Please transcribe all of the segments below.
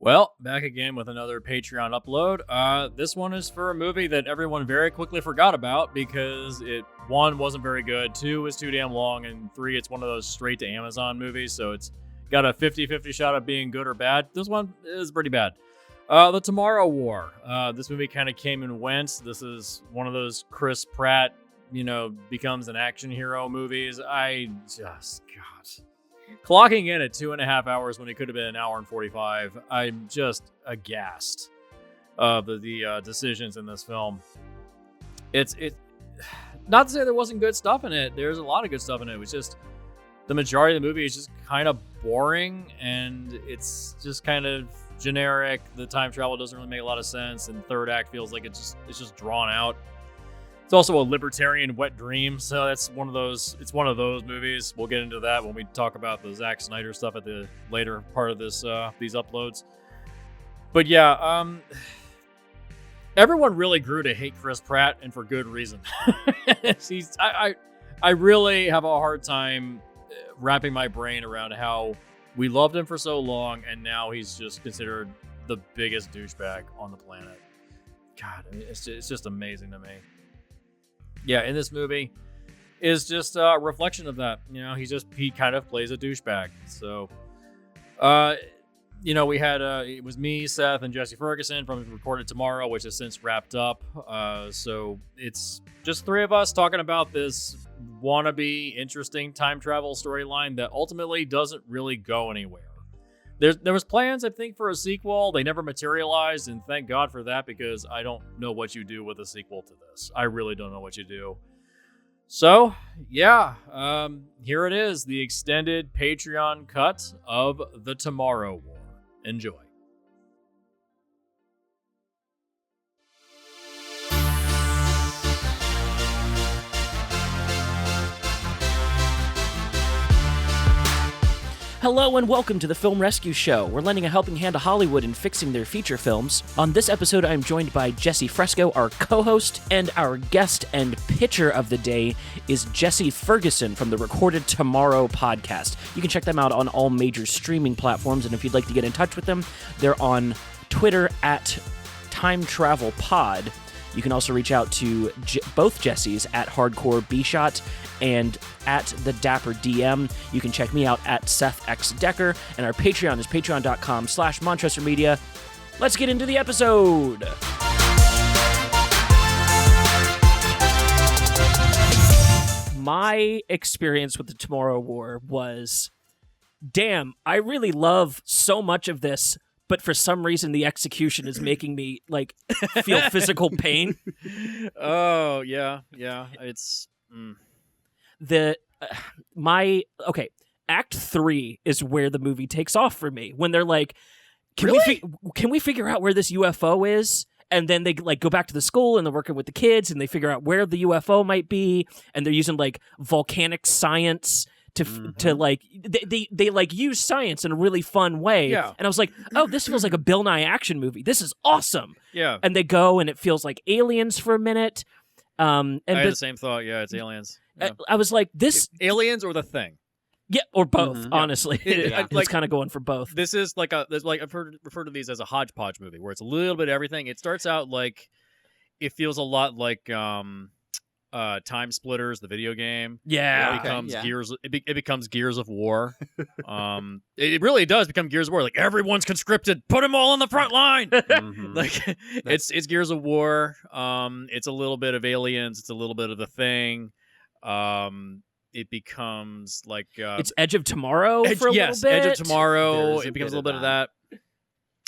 Well, back again with another Patreon upload. This one is for a movie that everyone very quickly forgot about because one, wasn't very good, two, was too damn long, and three, it's one of those straight to Amazon movies, so it's got a 50-50 shot of being good or bad. This one is pretty bad. The Tomorrow War. This movie kind of came and went. This is one of those Chris Pratt, becomes an action hero movies. God. Clocking in at 2.5 hours when it could have been an hour and 45. I'm just aghast of the decisions in this film. It's not to say there wasn't good stuff in it. There's a lot of good stuff in it. It was just the majority of the movie is just kind of boring and it's just kind of generic. The time travel doesn't really make a lot of sense, and the third act feels like it's just drawn out. It's also a libertarian wet dream, so that's one of those. It's one of those movies. We'll get into that when we talk about the Zack Snyder stuff at the later part of these uploads. But yeah, everyone really grew to hate Chris Pratt, and for good reason. I really have a hard time wrapping my brain around how we loved him for so long, and now he's just considered the biggest douchebag on the planet. God, I mean, it's just amazing to me. Yeah, in this movie is just a reflection of that. He kind of plays a douchebag. So, we had it was me, Seth, and Jesse Ferguson from Recorded Tomorrow, which has since wrapped up. So it's just three of us talking about this wannabe interesting time travel storyline that ultimately doesn't really go anywhere. There was plans, I think, for a sequel. They never materialized, and thank God for that, because I don't know what you do with a sequel to this. I really don't know what you do. So, yeah, here it is, the extended Patreon cut of The Tomorrow War. Enjoy. Hello and welcome to the Film Rescue Show. We're lending a helping hand to Hollywood in fixing their feature films. On this episode, I'm joined by Jesse Fresco, our co-host, and our guest and pitcher of the day is Jesse Ferguson from the Recorded Tomorrow podcast. You can check them out on all major streaming platforms, and if you'd like to get in touch with them, they're on Twitter at Time Travel Pod. You can also reach out to both Jessies at Hardcore Bshot and at the Dapper DM. You can check me out at Seth X Decker, and our Patreon is patreon.com/Montressor Media. Let's get into the episode. My experience with the Tomorrow War was, damn, I really love so much of this, but for some reason the execution is making me feel physical pain. Oh yeah, it's Act 3 is where the movie takes off for me, when they're like, can we figure out where this UFO is? And then they go back to the school and they're working with the kids and they figure out where the UFO might be, and they're using volcanic science to they use science in a really fun way. Yeah. And I was like, oh, this feels like a Bill Nye action movie. This is awesome. Yeah. And they go and it feels like Aliens for a minute. I had the same thought. Yeah, it's Aliens. Yeah. I was like, this Aliens or The Thing. Yeah, or both. Mm-hmm. Honestly, it's kind of going for both. This is I've referred to these as a hodgepodge movie, where it's a little bit of everything. It starts out it feels a lot like Time Splitters, the video game. Yeah, it becomes Gears. It becomes Gears of War. It really does become Gears of War. Like, everyone's conscripted. Put them all on the front line. Mm-hmm. It's Gears of War. It's a little bit of Aliens. It's a little bit of The Thing. It becomes it's Edge of Tomorrow for a little bit. Edge of Tomorrow. It becomes a little bit of that.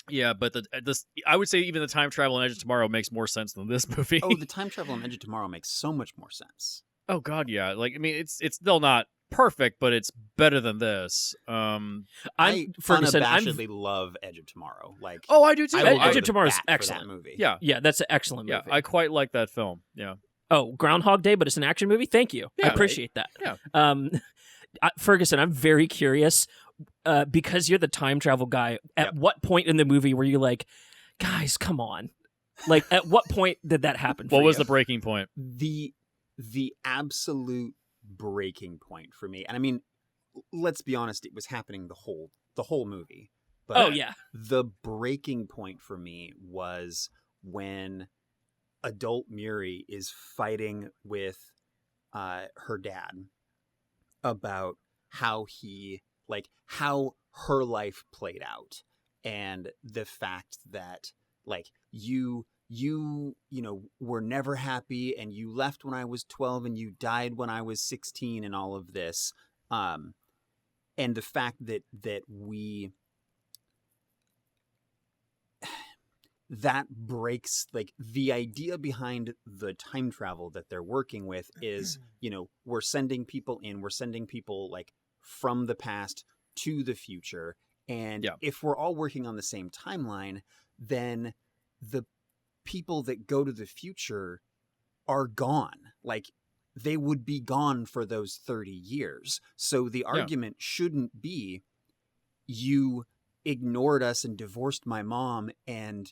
Yeah, but I would say even the time travel in Edge of Tomorrow makes more sense than this movie. Oh, the time travel in Edge of Tomorrow makes so much more sense. Oh God, yeah. It's still not perfect, but it's better than this. I unabashedly love Edge of Tomorrow. Oh, I do too. Edge of Tomorrow is excellent. That movie. Yeah, that's an excellent movie. Yeah, I quite like that film. Yeah. Oh, Groundhog Day, but it's an action movie? Thank you. Yeah, I appreciate that. Yeah. Ferguson, I'm very curious, because you're the time travel guy. At what point in the movie were you like, guys, come on? At what point did that happen for you? What was the breaking point? The absolute breaking point for me. And I mean, let's be honest, it was happening the whole movie. But yeah. the breaking point for me was when adult Muri is fighting with her dad about how how her life played out, and the fact that you were never happy, and you left when I was 12 and you died when I was 16, and all of this, and the fact that that breaks the idea behind the time travel that they're working with is, we're sending people from the past to the future. And if we're all working on the same timeline, then the people that go to the future are gone. They would be gone for those 30 years. So the argument shouldn't be, you ignored us and divorced my mom and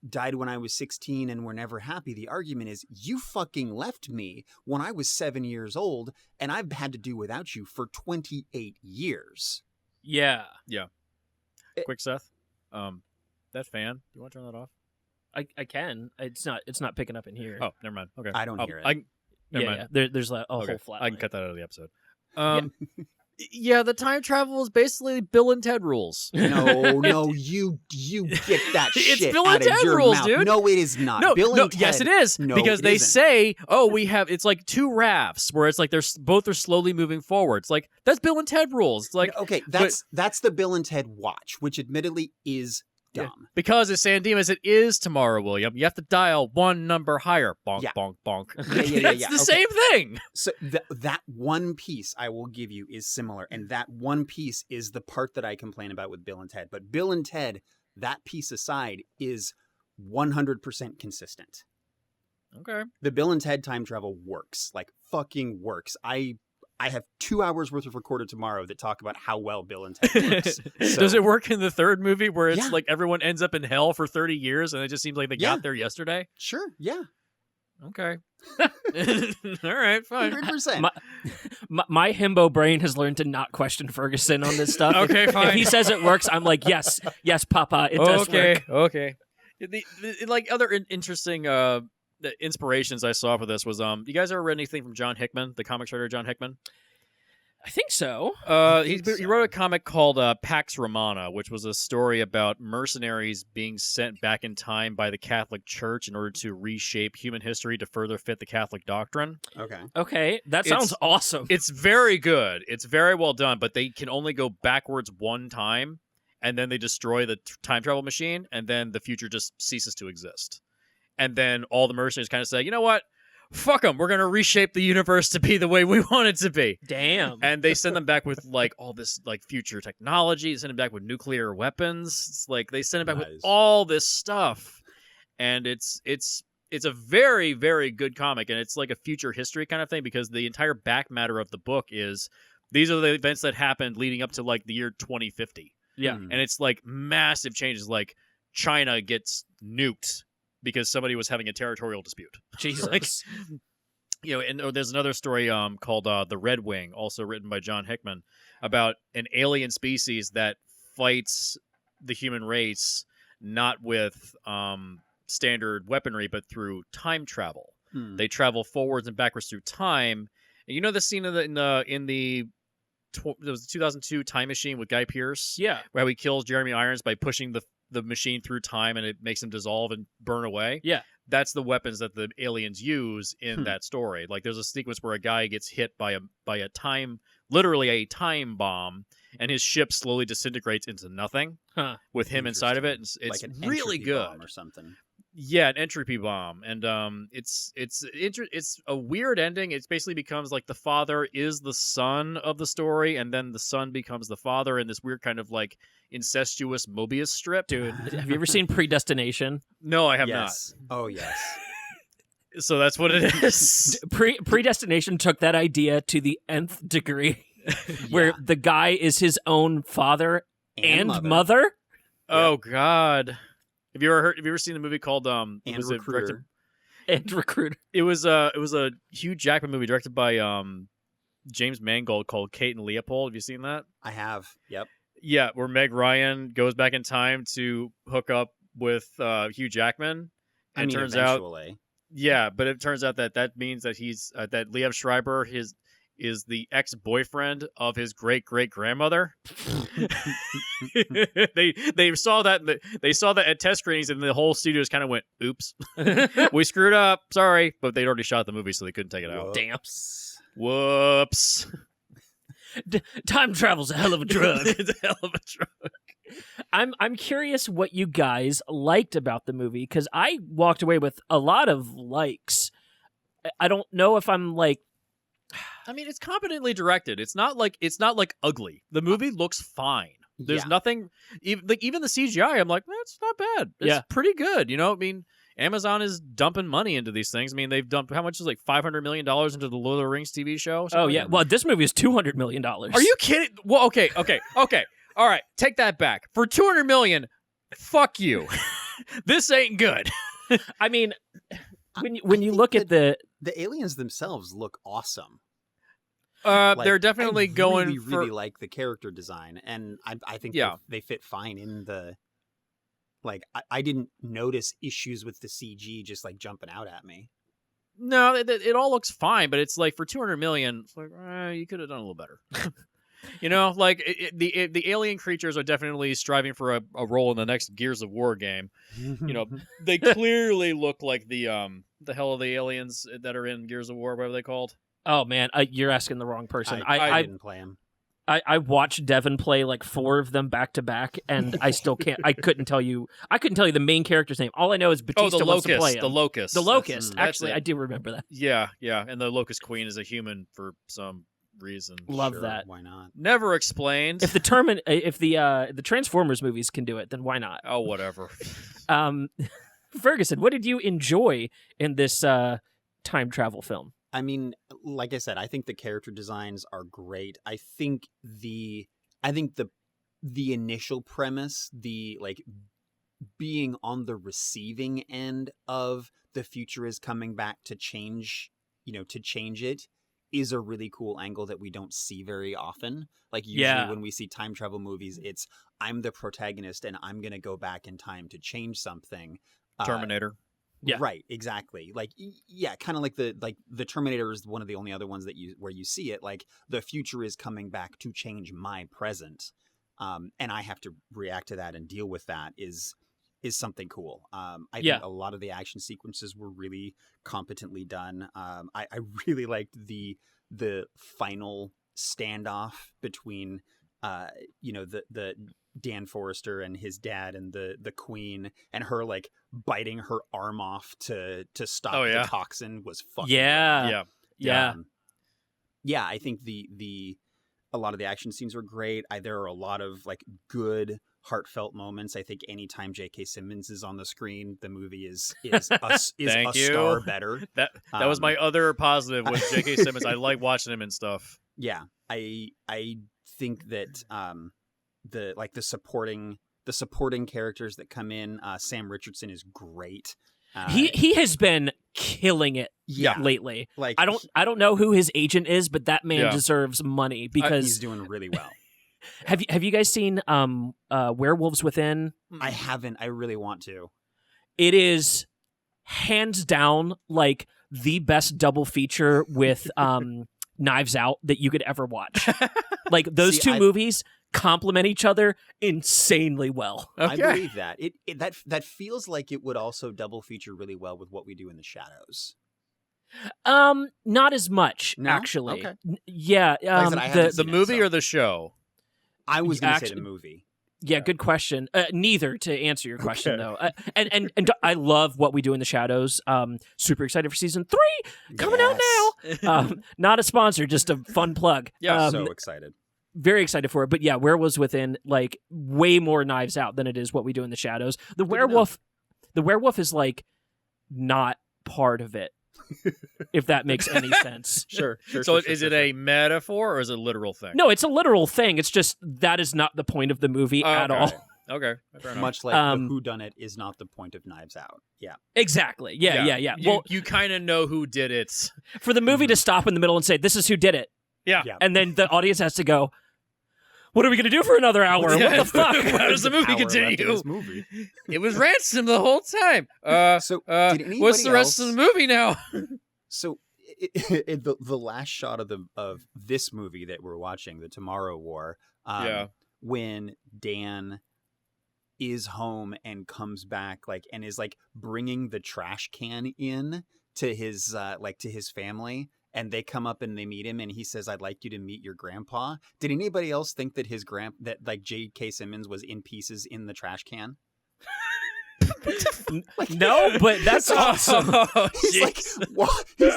died when I was 16 and were never happy. The argument is, you fucking left me when I was 7 years old, and I've had to do without you for 28 years. Yeah. Quick, Seth. That fan, do you want to turn that off? I can. It's not picking up in here. Oh, never mind. Okay. I don't hear it. Never mind. There's a whole flat I can line. cut that out of the episode. Yeah, the time travel is basically Bill and Ted rules. No, you get that shit It's Bill out and Ted of your rules, mouth. dude. No, it is not. No, Bill and Ted, yes, it is. No, because it they isn't. say, it's like two rafts where it's like both are slowly moving forward. It's like, that's Bill and Ted rules. It's like, okay, that's the Bill and Ted watch, which admittedly is dumb. Yeah, because as San Dimas, it is tomorrow, William. You have to dial one number higher. Bonk, bonk, bonk. It's the same thing. So that one piece I will give you is similar, and that one piece is the part that I complain about with Bill and Ted. But Bill and Ted, that piece aside, is 100% consistent. Okay. The Bill and Ted time travel works. Fucking works. I have 2 hours worth of recorded tomorrow that talk about how well Bill and Ted works. Does it work in the third movie where it's like everyone ends up in hell for 30 years and it just seems like they got there yesterday? Sure, yeah. Okay. All right, fine. 100%. My himbo brain has learned to not question Ferguson on this stuff. Okay, fine. If he says it works, I'm like, yes, Papa, it does work. Okay. The other interesting the inspirations I saw for this was you guys ever read anything from John Hickman, the comic writer John Hickman? I think so. He wrote a comic called Pax Romana, which was a story about mercenaries being sent back in time by the Catholic Church in order to reshape human history to further fit the Catholic doctrine. Okay, that sounds awesome. It's very good. It's very well done, but they can only go backwards one time, and then they destroy the time travel machine, and then the future just ceases to exist. And then all the mercenaries kind of say, you know what? Fuck them. We're going to reshape the universe to be the way we want it to be. Damn. And they send them back with all this future technology. They send them back with nuclear weapons. It's like they send them back with all this stuff. And it's a very, very good comic. And it's like a future history kind of thing because the entire back matter of the book is these are the events that happened leading up to the year 2050. Yeah. And it's massive changes. China gets nuked because somebody was having a territorial dispute. Jesus. And there's another story called The Red Wing, also written by John Hickman, about an alien species that fights the human race not with standard weaponry, but through time travel. They travel forwards and backwards through time. And you know the scene in the 2002 Time Machine with Guy Pearce? Yeah. Where he kills Jeremy Irons by pushing the machine through time and it makes him dissolve and burn away. Yeah. That's the weapons that the aliens use in that story. There's a sequence where a guy gets hit by literally a time bomb, and his ship slowly disintegrates into nothing with him inside of it. It's an really entropy good. bomb or something. Yeah, an entropy bomb, and it's a weird ending. It basically becomes the father is the son of the story, and then the son becomes the father in this weird kind of incestuous Mobius strip. Dude, have you ever seen Predestination? No, I have not. Oh yes. So that's what it is. Predestination took that idea to the nth degree, where the guy is his own father and mother. Oh God. Have you ever seen the movie called Recruiter? And Recruiter. It was a Hugh Jackman movie directed by James Mangold called Kate and Leopold. Have you seen that? I have. Yep. Yeah, where Meg Ryan goes back in time to hook up with Hugh Jackman. And it turns eventually. out, yeah, but it turns out that means that he's that Liev Schreiber is the ex-boyfriend of his great-great-grandmother. they saw that at test screenings, and the whole studio just kind of went, "Oops, we screwed up. Sorry," but they'd already shot the movie, so they couldn't take it out. Damn. Whoops. Time travel's a hell of a drug. It's a hell of a drug. I'm curious what you guys liked about the movie, because I walked away with a lot of likes. I don't know if I'm like. I mean, it's competently directed. It's not like ugly. The movie looks fine. There's nothing. Even the CGI. I'm like, that's not bad. It's pretty good. You know, I mean, Amazon is dumping money into these things. I mean, they've dumped how much is like $500 million into the Lord of the Rings TV show. Oh yeah. Well, this movie is $200 million. Are you kidding? Well, okay. All right, take that back. For $200 million, fuck you. This ain't good. I mean, when you look at the aliens themselves look awesome. They're definitely going for... really like the character design, and I think they fit fine in the... Like, I didn't notice issues with the CG just, like, jumping out at me. No, it all looks fine, but it's like, for $200 million, it's like, you could have done a little better. You know, like, the alien creatures are definitely striving for a role in the next Gears of War game. You know, they clearly look like the hell are the aliens that are in Gears of War, whatever they called? Oh, man, you're asking the wrong person. I didn't play him. I watched Devin play like 4 of them back to back, and I still can't. I couldn't tell you the main character's name. All I know is Batista wants to play him. The Locust. The Locust. Actually, I do remember that. Yeah, and the Locust Queen is a human for some reason. Love that. Why not? Never explained. If the Transformers movies can do it, then why not? Oh, whatever. Ferguson, what did you enjoy in this time travel film? I mean, like I said, I think the character designs are great. I think the initial premise, the like being on the receiving end of the future is coming back to change it, is a really cool angle that we don't see very often. Like usually when we see time travel movies, it's I'm the protagonist and I'm going to go back in time to change something. Terminator. Yeah. Right, exactly. Like, yeah, kind of like the Terminator is one of the only other ones where you see it. Like, the future is coming back to change my present, and I have to react to that and deal with that is something cool. I think a lot of the action sequences were really competently done. I really liked the final standoff between the Dan Forrester and his dad and the queen, and her like biting her arm off to stop the toxin was fucking yeah. I think a lot of the action scenes were great. There are a lot of like good heartfelt moments. I think anytime J.K. Simmons is on the screen, the movie is a star better. That was my other positive with J.K. Simmons. I like watching him and stuff. Yeah, I think that the supporting characters that come in, Sam Richardson is great. He has been killing it lately. Like I don't know who his agent is, but that man deserves money because he's doing really well. Have you guys seen Werewolves Within? I haven't. I really want to. It is hands down like the best double feature with Knives Out that you could ever watch. Like those two movies complement each other insanely well. Okay. I believe that. That feels like it would also double feature really well with What We Do in the Shadows. Not as much, actually. Okay. Yeah. The movie or the show? I was going to say the movie. Yeah, good question. Neither, to answer your question, though. And I love What We Do in the Shadows. Super excited for season 3 coming out now. Not a sponsor, just a fun plug. Yeah, so excited. Very excited for it. But yeah, Werewolves Within, like way more Knives Out than it is What We Do in the Shadows. The werewolf is like not part of it. If that makes any sense. Sure. So is it a metaphor or is it a literal thing? No, it's a literal thing. It's just that is not the point of the movie at all. Okay. Much like the whodunit is not the point of Knives Out. Yeah. Exactly. Yeah. Well, you kind of know who did it. For the movie to stop in the middle and say, "This is who did it." Yeah. And then the audience has to go, What are we gonna do for another hour? What the fuck? How does the movie Hour left in continue? this movie. It was ransom the whole time. So, did anybody what's the rest of the movie now? So, the last shot of this movie that we're watching, the Tomorrow War, when Dan is home and comes back, like, and is like bringing the trash can in to his to his family, and they come up and they meet him, and he says, "I'd like you to meet your grandpa." Did anybody else think that that like J.K. Simmons was in pieces in the trash can? No, but that's awesome. He's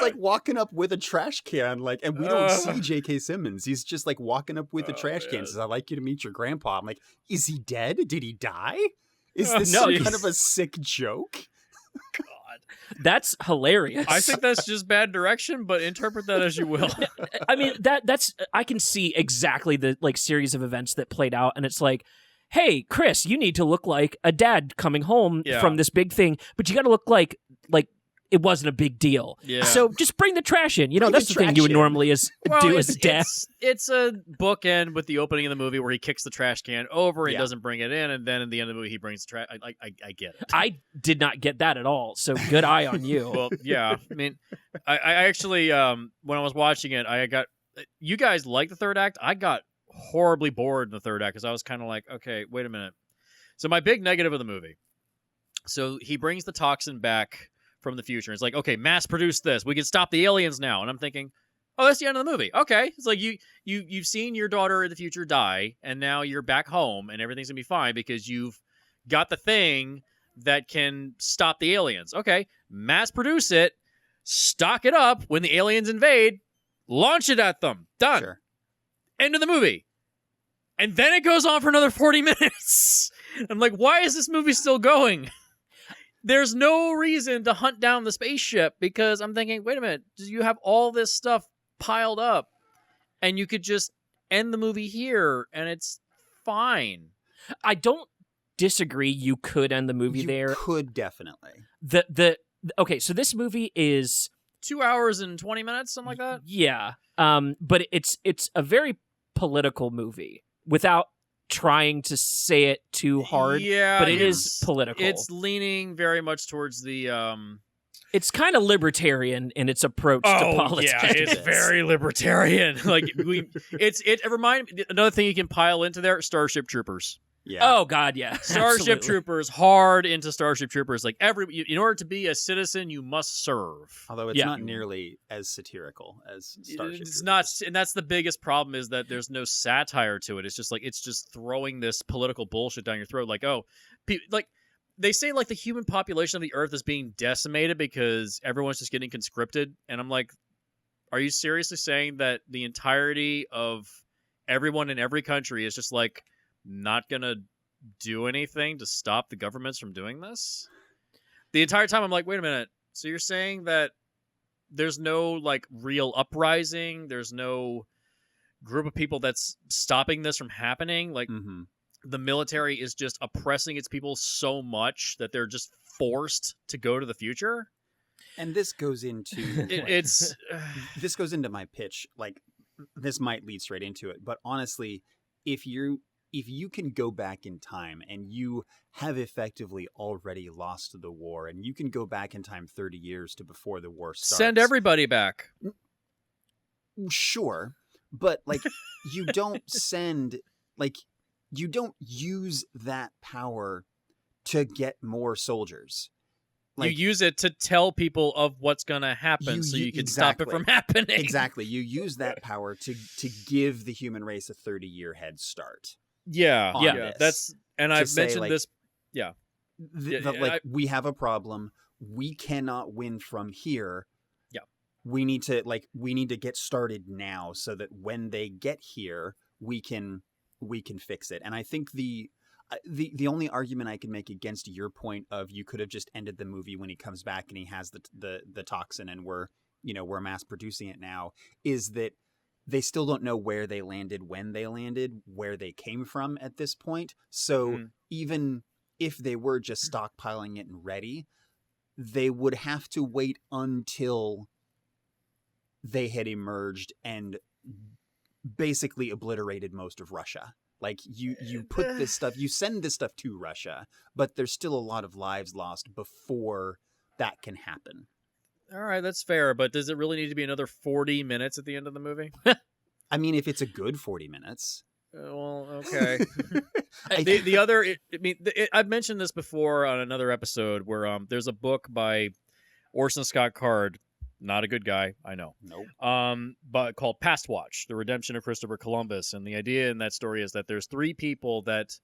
like walking up with a trash can, like, and we don't see J.K. Simmons. He's just like walking up with a trash can. Says, "I'd like you to meet your grandpa." I'm like, is he dead? Did he die? Is this some kind of a sick joke? God, that's hilarious. I think that's just bad direction, but interpret that as you will. I mean, that's I can see exactly the like series of events that played out, and it's like, hey, Chris, you need to look like a dad coming home from this big thing, but you got to look like it wasn't a big deal. Yeah. So just bring the trash in. You know, that's the thing you would normally do as a dad. It's a bookend with the opening of the movie where he kicks the trash can over, he doesn't bring it in, and then at the end of the movie he brings the trash. I get it. I did not get that at all, so good eye on you. Well, yeah. I mean, I actually, when I was watching it, you guys like the third act? I got horribly bored in the third act because I was kind of like, okay, wait a minute. So my big negative of the movie. So he brings the toxin back from the future. It's like, okay, mass produce this. We can stop the aliens now. And I'm thinking, oh, that's the end of the movie. Okay. It's like you've seen your daughter in the future die, and now you're back home and everything's gonna be fine because you've got the thing that can stop the aliens. Okay, mass produce it, stock it up when the aliens invade, launch it at them. Done. Sure. End of the movie. And then it goes on for another 40 minutes. I'm like, why is this movie still going? There's no reason to hunt down the spaceship because I'm thinking, wait a minute, you have all this stuff piled up and you could just end the movie here and it's fine. I don't disagree. You could end the movie there. You could definitely. Okay, so this movie is 2 hours and 20 minutes, something like that. Yeah. But it's a very political movie without trying to say it too hard. Yeah, but it is political. It's leaning very much towards the It's kind of libertarian in its approach to politics. Yeah, it's very libertarian. Like it reminds me, another thing you can pile into there, Starship Troopers. Yeah. Oh God, yeah. Starship Troopers, hard into Starship Troopers. Like in order to be a citizen, you must serve. Although it's not nearly as satirical as Starship Troopers. Not, and that's the biggest problem is that there's no satire to it. It's just throwing this political bullshit down your throat. Like, like they say, like the human population of the Earth is being decimated because everyone's just getting conscripted, and I'm like, are you seriously saying that the entirety of everyone in every country is just like not gonna do anything to stop the governments from doing this? The entire time I'm like, wait a minute, so you're saying that there's no like real uprising, there's no group of people that's stopping this from happening? Like the military is just oppressing its people so much that they're just forced to go to the future? And this goes into this goes into my pitch. Like, this might lead straight into it, but honestly, if you can go back in time and you have effectively already lost the war, and you can go back in time 30 years to before the war starts. Send everybody back. Sure. But like, you don't you don't use that power to get more soldiers. Like, you use it to tell people of what's going to happen so you can stop it from happening. Exactly. You use that power to give the human race a 30-year head start. Yeah. This, that's, and I've mentioned this. Yeah. We have a problem. We cannot win from here. Yeah. We need to get started now so that when they get here, we can fix it. And I think the only argument I can make against your point of you could have just ended the movie when he comes back and he has the toxin and we're mass producing it now is that they still don't know where they landed, when they landed, where they came from at this point. So even if they were just stockpiling it and ready, they would have to wait until they had emerged and basically obliterated most of Russia. Like you put this stuff, you send this stuff to Russia, but there's still a lot of lives lost before that can happen. All right, that's fair, but does it really need to be another 40 minutes at the end of the movie? I mean, if it's a good 40 minutes. Well, okay. the other, I've mentioned this before on another episode where there's a book by Orson Scott Card, not a good guy, I know. Nope. But called Past Watch: The Redemption of Christopher Columbus, and the idea in that story is that there's 3 people that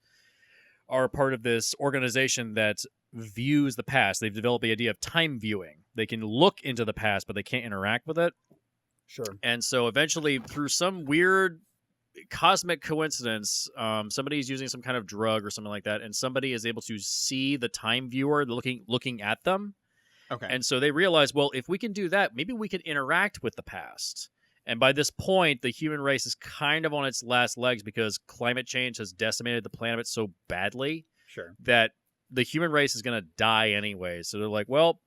are part of this organization that views the past. They've developed the idea of time viewing. They can look into the past, but they can't interact with it. Sure. And so eventually, through some weird cosmic coincidence, somebody's using some kind of drug or something like that, and somebody is able to see the time viewer looking at them. Okay. And so they realize, well, if we can do that, maybe we can interact with the past. And by this point, the human race is kind of on its last legs because climate change has decimated the planet so badly that the human race is going to die anyway. So they're like, well,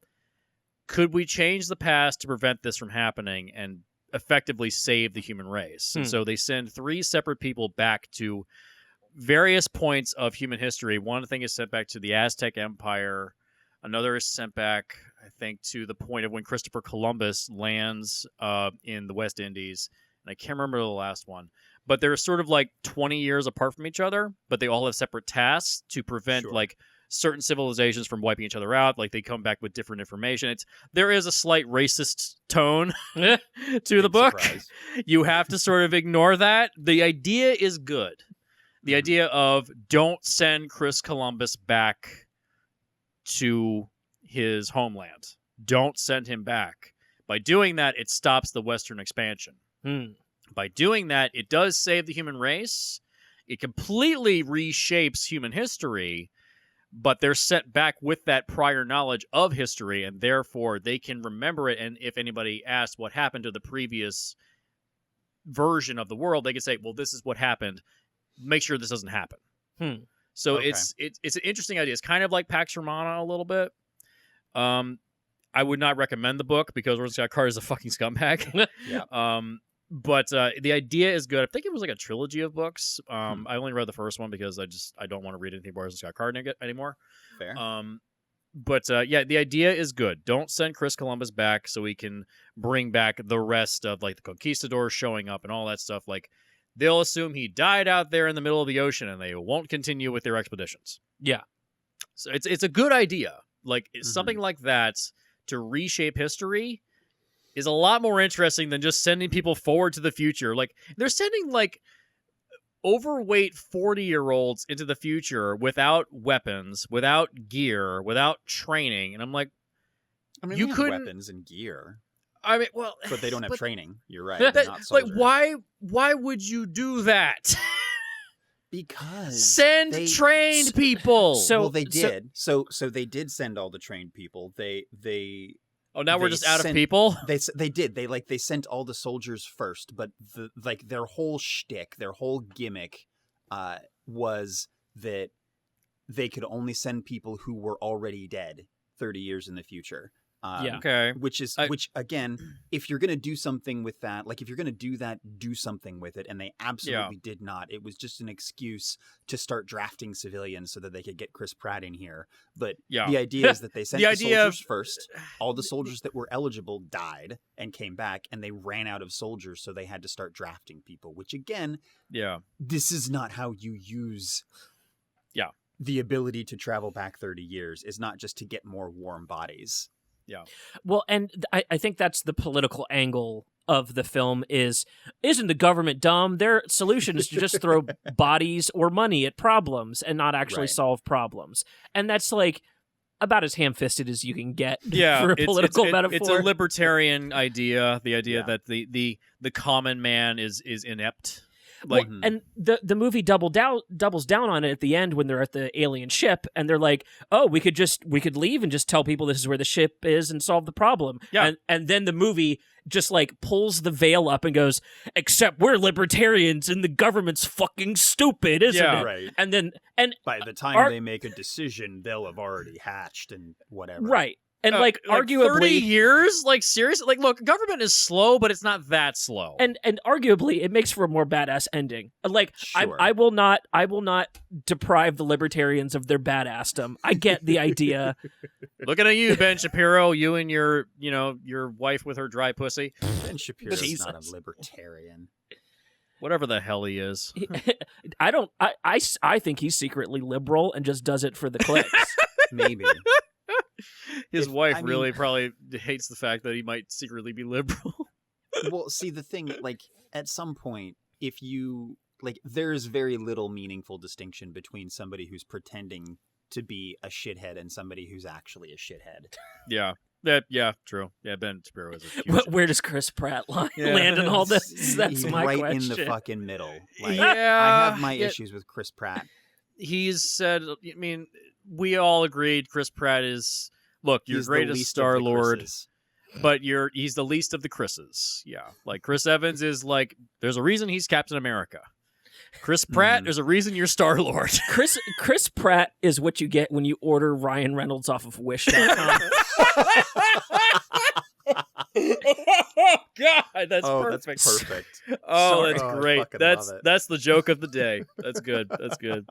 could we change the past to prevent this from happening and effectively save the human race? And so they send 3 separate people back to various points of human history. One thing is sent back to the Aztec Empire. Another is sent back, I think, to the point of when Christopher Columbus lands in the West Indies. And I can't remember the last one. But they're sort of like 20 years apart from each other, but they all have separate tasks to prevent like certain civilizations from wiping each other out. Like they come back with different information. There is a slight racist tone to the book. Surprise. You have to sort of ignore that. The idea is good. The idea of don't send Chris Columbus back to his homeland. Don't send him back. By doing that, it stops the Western expansion. By doing that, it does save the human race. It completely reshapes human history, but they're sent back with that prior knowledge of history, and therefore they can remember it. And if anybody asks what happened to the previous version of the world, they can say, well, this is what happened. Make sure this doesn't happen. So it's an interesting idea. It's kind of like Pax Romana a little bit. I would not recommend the book because Orson Scott Card is a fucking scumbag. But the idea is good. I think it was like a trilogy of books. I only read the first one because I don't want to read anything by Orson Scott Card anymore. Fair. But the idea is good. Don't send Chris Columbus back so we can bring back the rest of like the conquistadors showing up and all that stuff. Like they'll assume he died out there in the middle of the ocean and they won't continue with their expeditions. Yeah. So it's a good idea. Like something like that to reshape history is a lot more interesting than just sending people forward to the future. Like they're sending like overweight 40-year-olds into the future without weapons, without gear, without training. And I'm like, I mean, you they have couldn't weapons and gear. I mean, well, but they don't have training. You're right. They're not like soldiers. why would you do that? Because send trained people. So they did. So they did send all the trained people. They Oh, now we're just out of people? They did. They sent all the soldiers first, but their whole shtick, their whole gimmick was that they could only send people who were already dead 30 years in the future. Okay. Which again, if you're going to do something with that, like if you're going to do that, do something with it. And they absolutely did not. It was just an excuse to start drafting civilians so that they could get Chris Pratt in here. But the idea is that they sent the soldiers first. All the soldiers that were eligible died and came back, and they ran out of soldiers. So they had to start drafting people, which again, this is not how you use the ability to travel back 30 years. Is not just to get more warm bodies. Yeah. Well, and I think that's the political angle of the film isn't the government dumb? Their solution is to just throw bodies or money at problems and not actually solve problems. And that's like about as ham-fisted as you can get for a political metaphor. It's a libertarian idea, the idea that the common man is inept. Like, and the movie doubles down on it at the end when they're at the alien ship and they're like, oh, we could leave and just tell people this is where the ship is and solve the problem. Yeah. And then the movie just like pulls the veil up and goes, except we're libertarians and the government's fucking stupid, isn't it? Right. And then by the time they make a decision, they'll have already hatched and whatever. Right. And like arguably 30 years? Like seriously? Like look, government is slow, but it's not that slow. And arguably it makes for a more badass ending. Like Sure. I will not deprive the libertarians of their badassdom. I get the idea. Looking at you, Ben Shapiro, you and your wife with her dry pussy. Ben Shapiro's Jesus. not a libertarian. Whatever the hell he is. I think he's secretly liberal and just does it for the clicks. Maybe. His wife really probably hates the fact that he might secretly be liberal. Well, see, the thing, like, at some point, if you, like, there's very little meaningful distinction between somebody who's pretending to be a shithead and somebody who's actually a shithead. Yeah. Yeah, true. Yeah, Ben Shapiro is a huge... Where does Chris Pratt land in all this? That's He's my right question. in the fucking middle. Like, Yeah. I have my issues with Chris Pratt. He's said, I mean, we all agreed Chris Pratt is, look, you're He's great the as least of the Star-Lord, Chris's. but he's the least of the Chris's. Yeah. Like, Chris Evans is like, there's a reason he's Captain America. Chris Pratt, there's a reason you're Star-Lord. Chris Pratt is what you get when you order Ryan Reynolds off of Wish.com. Oh God, that's perfect. That's perfect. Oh, Sorry. that's I great. fucking love it. That's the joke of the day. That's good. That's good.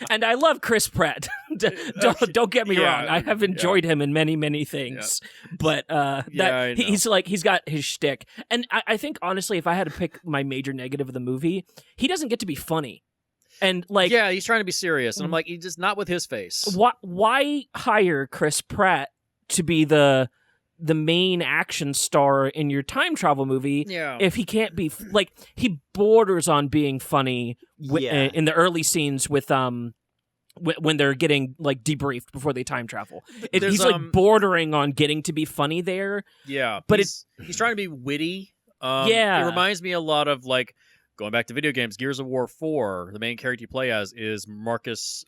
And I love Chris Pratt. Don't get me Yeah, wrong. I have enjoyed him in many things. But I know. he's got his shtick. And I think honestly, if I had to pick my major negative of the movie, he doesn't get to be funny. And like, yeah, he's trying to be serious, and I'm like, he's just not with his face. why hire Chris Pratt to be the main action star in your time travel movie if he can't be like, he borders on being funny in the early scenes with when they're getting like debriefed before they time travel. He's like bordering on getting to be funny there. Yeah, but he's trying to be witty. Yeah, it reminds me a lot of like going back to video games. Gears of War 4. The main character you play as is Marcus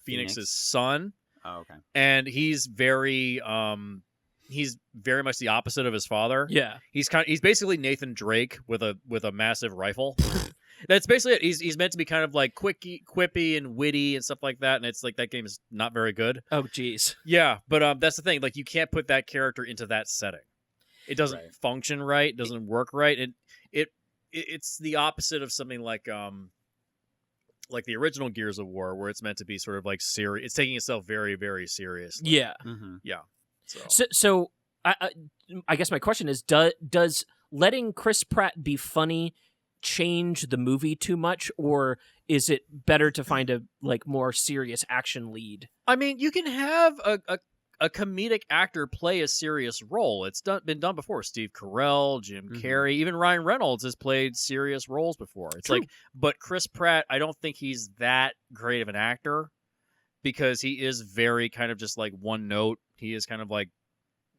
Phoenix's son. Oh, okay. And he's very much the opposite of his father. Yeah, he's basically Nathan Drake with a massive rifle. That's basically it. He's meant to be kind of like quippy and witty and stuff like that, and it's like that game is not very good. Oh, geez. Yeah, but that's the thing. Like, you can't put that character into that setting. It doesn't function right. It doesn't work right. It's the opposite of something like the original Gears of War, where it's meant to be sort of like serious. It's taking itself very, very seriously. Yeah. Mm-hmm. Yeah. So I guess my question is, does letting Chris Pratt be funny change the movie too much, or is it better to find a like more serious action lead? I mean, you can have a comedic actor play a serious role. It's been done before. Steve Carell, Jim Carrey, even Ryan Reynolds has played serious roles before. It's True. like, but Chris Pratt, I don't think he's that great of an actor, because he is very kind of just like one note. He is kind of like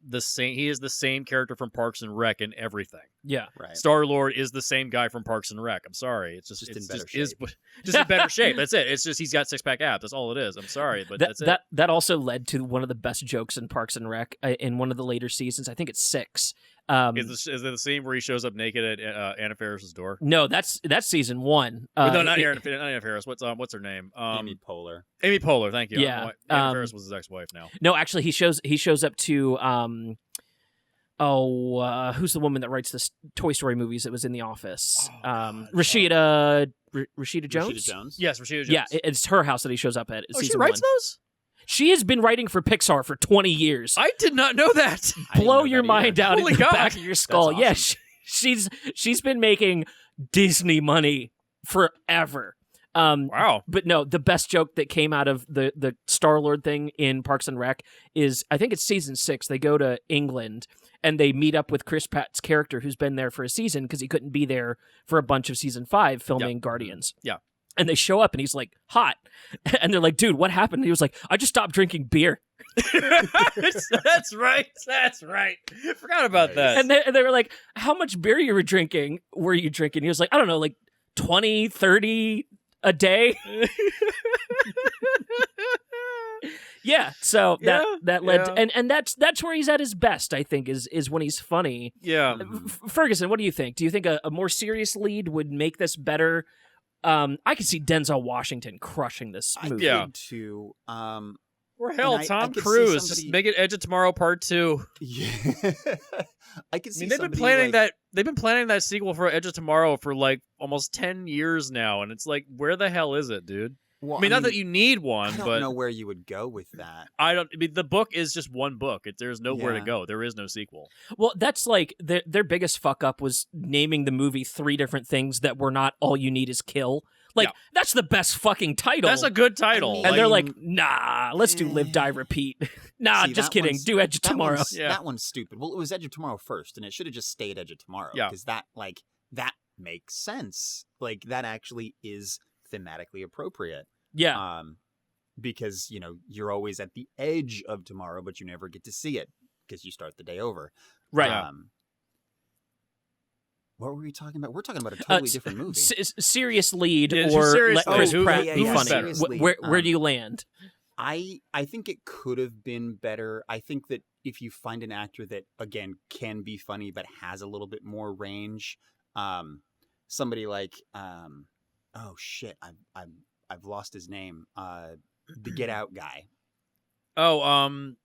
the same. He is the same character from Parks and Rec and everything. Yeah, right. Star-Lord is the same guy from Parks and Rec. I'm sorry, it's just in better shape. Just in better shape. That's it. It's just he's got six-pack abs. That's all it is. I'm sorry, but that's it. That also led to one of the best jokes in Parks and Rec in one of the later seasons. I think it's 6. Is it the scene where he shows up naked at Anna Faris's door? No, that's season 1. No, not Anna Faris. What's her name? Amy Poehler. Amy Poehler. Thank you. Yeah, Anna Faris was his ex-wife now. No, actually, he shows up to who's the woman that writes the Toy Story movies that was in The Office? Rashida Jones. Rashida Jones. Yes, Rashida Jones. Yeah, it's her house that he shows up at. Oh, she season writes 1. those? She has been writing for Pixar for 20 years. I did not know that. Blow your mind out Holy in the God. back of your skull. That's Yeah, she's been making Disney money forever. Wow. But no, the best joke that came out of the Star-Lord thing in Parks and Rec is, I think it's season 6. They go to England and they meet up with Chris Pratt's character, who's been there for a season because he couldn't be there for a bunch of season 5 filming Guardians. Yeah. And they show up and he's like, hot. And they're like, dude, what happened? And he was like, I just stopped drinking beer. That's right. Forgot about that. And they were like, how much beer were you drinking? He was like, I don't know, like 20, 30 a day. Yeah, so that led to, and that's where he's at his best, I think, is when he's funny. Yeah. Ferguson, what do you think? Do you think a more serious lead would make this better? I could see Denzel Washington crushing this movie. I could too. Or Or hell, I Tom could see Cruise. somebody- Just make it Edge of Tomorrow Part 2. Yeah. I can see They've been somebody, planning like, that. They've been planning that sequel for Edge of Tomorrow for like almost 10 years now, and it's like, where the hell is it, dude? Well, I mean, not that you need one, I don't but know where you would go with that. I mean, the book is just one book. There's nowhere to Yeah. go. There is no sequel. Well, that's like their biggest fuck up was naming the movie 3 different things that were not All You Need Is Kill. Like, Yeah. that's the best fucking title. That's a good title. mean- and they're like- like, nah, let's do Live, Die, Repeat. Nah, See, just that kidding. one's- Do Edge of that Tomorrow. one's- Yeah. That one's stupid. Well, it was Edge of Tomorrow first, and it should have just stayed Edge of Tomorrow. Yeah. Because that makes sense. Like, that actually is thematically appropriate. Yeah. Because, you're always at the edge of tomorrow, but you never get to see it because you start the day over. Right. What were we talking about? We're talking about a totally different movie. Serious lead Yeah, or serious let Chris lead. Pratt yeah, be yeah, funny. serious lead. Where do you land? I think it could have been better. I think that if you find an actor that, again, can be funny but has a little bit more range, somebody like oh shit, I've lost his name. The Get Out guy. Oh, Help me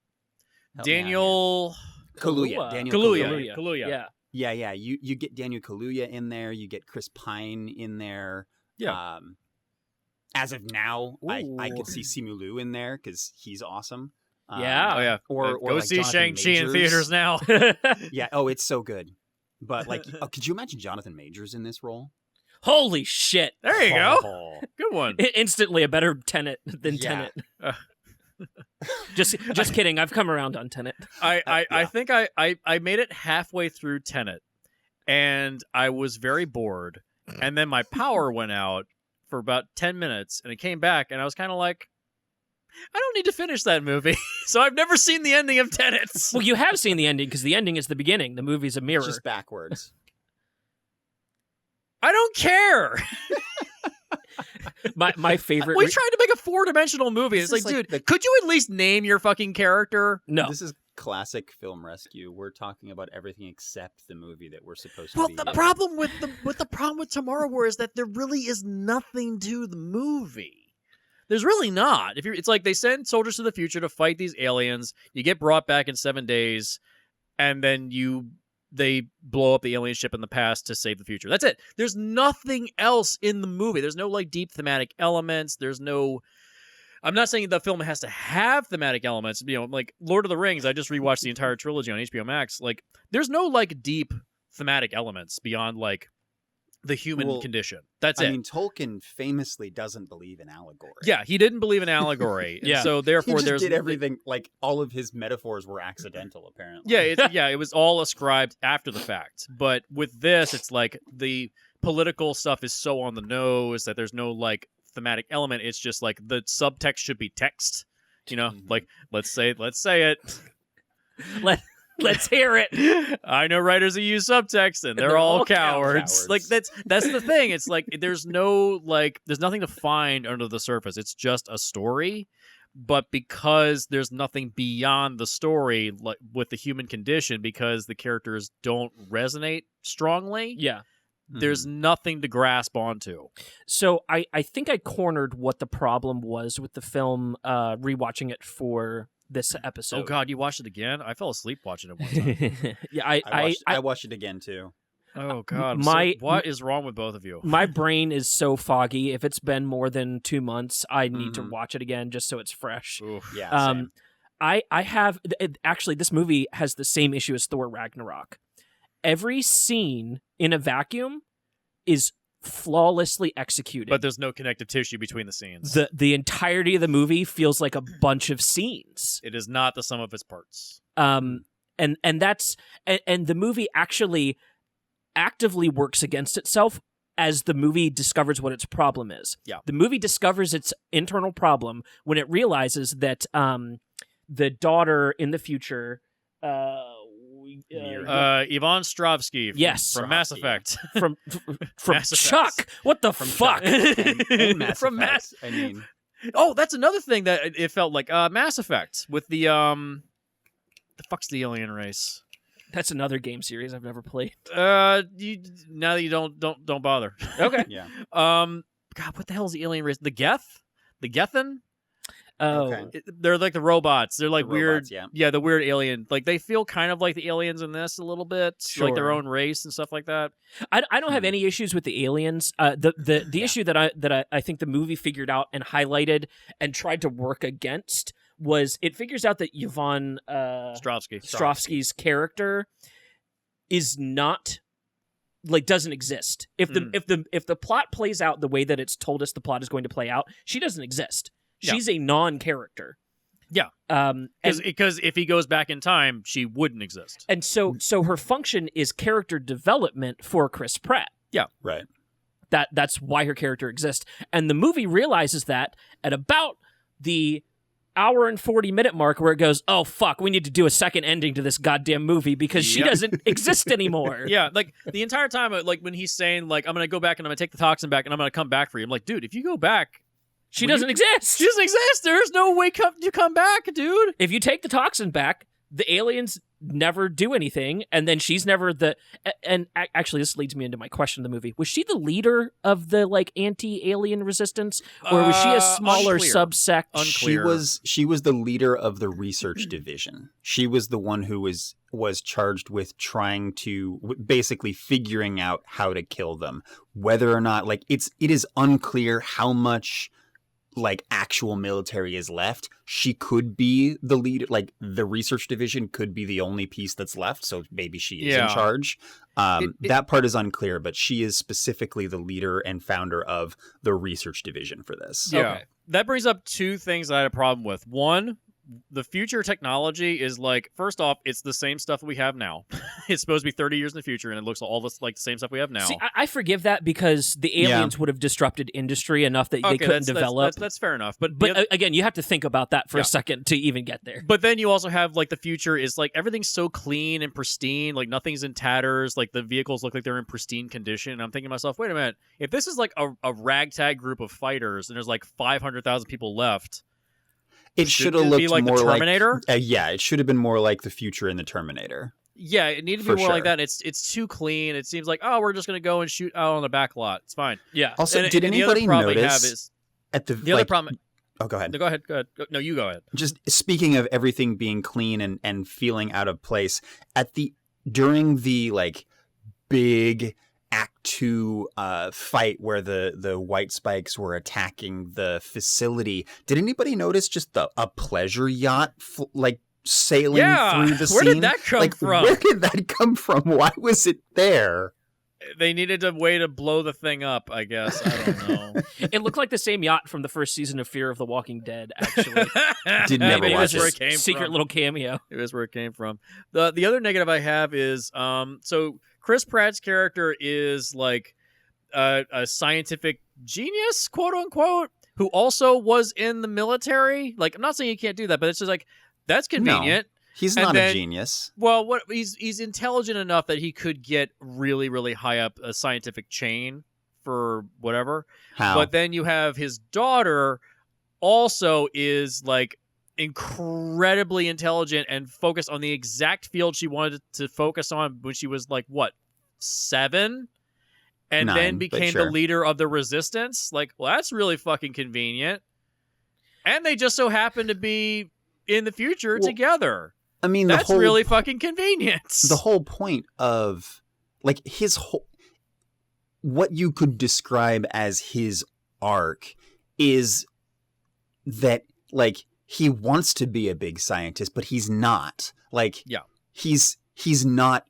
out Daniel Kaluuya. Daniel Kaluuya. Yeah. Yeah. You get Daniel Kaluuya in there. You get Chris Pine in there. Yeah. As of now, I Ooh. could see Simu Liu in there because he's awesome. Yeah. Oh yeah. Or Go like see Jonathan Shang-Chi in Majors. theaters now. Yeah. Oh, it's so good. But like, could you imagine Jonathan Majors in this role? Holy shit. There you go. Oh. Good one. Instantly a better Tenet than Yeah. Tenet. Just kidding. I've come around on Tenet. I think I made it halfway through Tenet, and I was very bored. And then my power went out for about 10 minutes, and it came back, and I was kind of like, I don't need to finish that movie. So I've never seen the ending of Tenet. Well, you have seen the ending because the ending is the beginning. The movie's a mirror. Just backwards. I don't care. My favorite. We tried to make a 4-dimensional movie. It's This like, is like dude, could you at least name your fucking character? No. This is classic film rescue. We're talking about everything except the movie that we're supposed to Well, be. the problem with Tomorrow War is that there really is nothing to the movie. There's really not. It's like they send soldiers to the future to fight these aliens. You get brought back in 7 days, and then they blow up the alien ship in the past to save the future. That's it. There's nothing else in the movie. There's no like deep thematic elements. There's no. I'm not saying the film has to have thematic elements. Like Lord of the Rings. I just rewatched the entire trilogy on HBO Max. Like, there's no like deep thematic elements beyond like the human condition. That's it. I mean, Tolkien famously doesn't believe in allegory. Yeah, he didn't believe in allegory. Yeah. And so therefore he just there's did everything. Like all of his metaphors were accidental, apparently. Yeah, it was all ascribed after the fact. But with this, it's like the political stuff is so on the nose that there's no like thematic element. It's just like the subtext should be text. Like let's say it. Let's hear it. I know writers who use subtext and they're all cowards. cowards. Like that's the thing. It's like there's nothing to find under the surface. It's just a story. But because there's nothing beyond the story, like with the human condition, because the characters don't resonate strongly, Yeah. there's nothing to grasp onto. So I think I cornered what the problem was with the film, rewatching it for this episode. Oh God, you watched it again? I fell asleep watching it one time. Yeah, I watched it again too. Oh God, what is wrong with both of you? my brain is so foggy. If it's been more than 2 months, I need to watch it again just so it's fresh. Oof. Yeah. Same. I have actually, this movie has the same issue as Thor Ragnarok. Every scene in a vacuum is flawlessly executed. But there's no connective tissue between the scenes. The entirety of the movie feels like a bunch of scenes. It is not the sum of its parts. And the movie actually actively works against itself as the movie discovers what its problem is. Yeah. The movie discovers its internal problem when it realizes that the daughter in the future Yvonne Stravsky from Mass Stravsky, Effect. from Mass Chuck. Effect. What the From fuck? Chuck and Mass From Effect. I mean, Oh, that's another thing that it felt like Mass Effect with the fuck's the alien race? That's another game series I've never played. Now that you don't bother. Okay. yeah. God, what the hell is the alien race? The Geth? The Gethan? Oh, Okay. They're like the robots. They're like The weird. robots, yeah. The weird alien. Like they feel kind of like the aliens in this a little bit, like their Sure. own race and stuff like that. I don't have any issues with the aliens. The Yeah. issue that I think the movie figured out and highlighted and tried to work against was it figures out that Yvonne Strovsky's character is not like doesn't exist. If the plot plays out the way that it's told us the plot is going to play out, she doesn't exist. She's a non-character. Yeah. Because if he goes back in time, she wouldn't exist. And so her function is character development for Chris Pratt. Yeah. Right. That's why her character exists. And the movie realizes that at about the hour and 40-minute mark where it goes, oh, fuck, we need to do a second ending to this goddamn movie because she doesn't exist anymore. Yeah, like the entire time, like when he's saying, like, I'm going to go back and I'm going to take the toxin back and I'm going to come back for you. I'm like, dude, if you go back, she doesn't exist. She doesn't exist. There's no way you come back, dude. If you take the toxin back, the aliens never do anything, and then she's never and actually this leads me into my question of the movie. Was she the leader of the like anti-alien resistance, or was she a smaller unclear. subsect? Unclear. She was the leader of the research division. She was the one who was charged with trying to basically figuring out how to kill them. Whether or not it is unclear how much like actual military is left. She could be the leader, like the research division could be the only piece that's left, so maybe she is in charge. That part is unclear, but she is specifically the leader and founder of the research division for this. Yeah. Okay. That brings up two things I had a problem with. One, the future technology is like, first off, it's the same stuff that we have now. It's supposed to be 30 years in the future, and it looks all this like the same stuff we have now. See, I forgive that because the aliens would have disrupted industry enough that they couldn't develop. That's fair enough. But again, you have to think about that for a second to even get there. But then you also have like the future is like everything's so clean and pristine, like nothing's in tatters, like the vehicles look like they're in pristine condition. And I'm thinking to myself, wait a minute, if this is like a ragtag group of fighters and there's like 500,000 people left, it should have looked like more the Terminator. It should have been more like the future in the Terminator. Yeah, it needed to be more like that. It's too clean. It seems like, oh, we're just going to go and shoot out on the back lot. It's fine. Yeah. Also, did anybody notice at the other problem? Oh, go ahead. No, go ahead. No, you go ahead. Just speaking of everything being clean and feeling out of place, during the like big Act 2 fight where the white spikes were attacking the facility, did anybody notice just a pleasure yacht sailing through the scene? Where did that come from? Where did that come from? Why was it there? They needed a way to blow the thing up, I guess. I don't know. It looked like the same yacht from the first season of Fear of the Walking Dead, actually. Did never watch where it it. came Secret from. little cameo. It was where it came from. The other negative I have is so Chris Pratt's character is like a scientific genius, quote unquote, who also was in the military. Like, I'm not saying you can't do that, but it's just like that's convenient. No, he's not a genius. Well, he's intelligent enough that he could get really, really high up a scientific chain for whatever. How? But then you have his daughter also is like incredibly intelligent and focused on the exact field she wanted to focus on when she was like, what, 7? And 9, then became sure. the leader of the resistance. Like, well, that's really fucking convenient. And they just so happen to be in the future together. I mean, that's really fucking convenient. The whole point of like what you could describe as his arc is that like he wants to be a big scientist, but he's not. Like, he's not.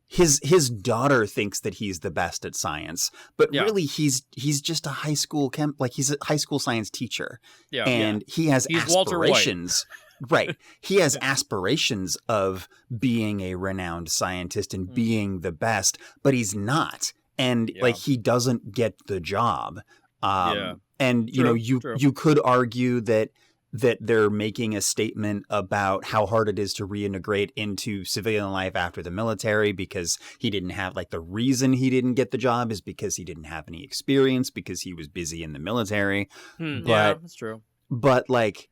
His daughter thinks that he's the best at science, but really he's just a high school he's a high school science teacher. Yeah, and he has aspirations. Right. He has aspirations of being a renowned scientist and being the best, but he's not. And like he doesn't get the job. And you could argue that they're making a statement about how hard it is to reintegrate into civilian life after the military because he didn't have the reason he didn't get the job is because he didn't have any experience because he was busy in the military. Yeah, that's true. But like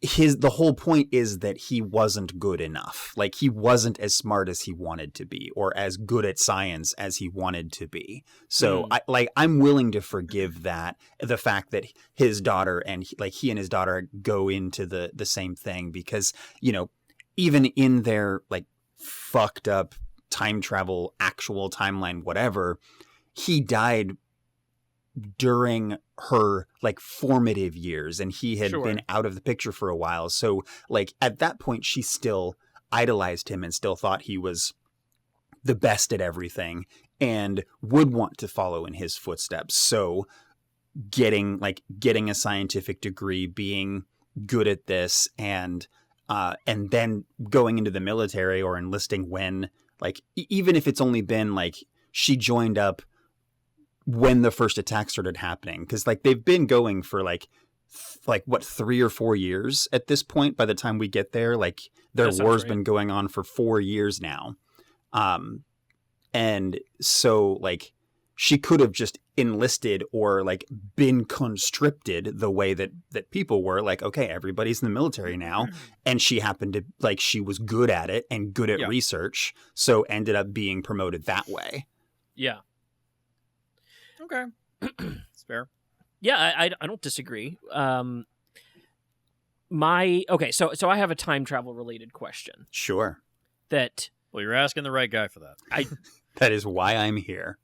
the whole point is that he wasn't good enough. Like, he wasn't as smart as he wanted to be, or as good at science as he wanted to be. So I'm willing to forgive that, the fact that his daughter and he and his daughter go into the same thing, because, you know, even in their like fucked up time travel, actual timeline, whatever, he died during her like formative years, and he had been out of the picture for a while. So like at that point, she still idolized him and still thought he was the best at everything and would want to follow in his footsteps. So getting a scientific degree, being good at this, and then going into the military or enlisting when, like, even if it's only been like she joined up when the first attack started happening, because like they've been going for like what 3 or 4 years at this point. By the time we get there, like their war's been going on for 4 years now, and so like she could have just enlisted or like been conscripted the way that people were, like, okay, everybody's in the military now, and she happened to, like, she was good at it and good at research, so ended up being promoted that way. Yeah. Okay. It's fair. Yeah, I don't disagree. So I have a time travel related question. Sure. That, well, you're asking the right guy for that. That is why I'm here.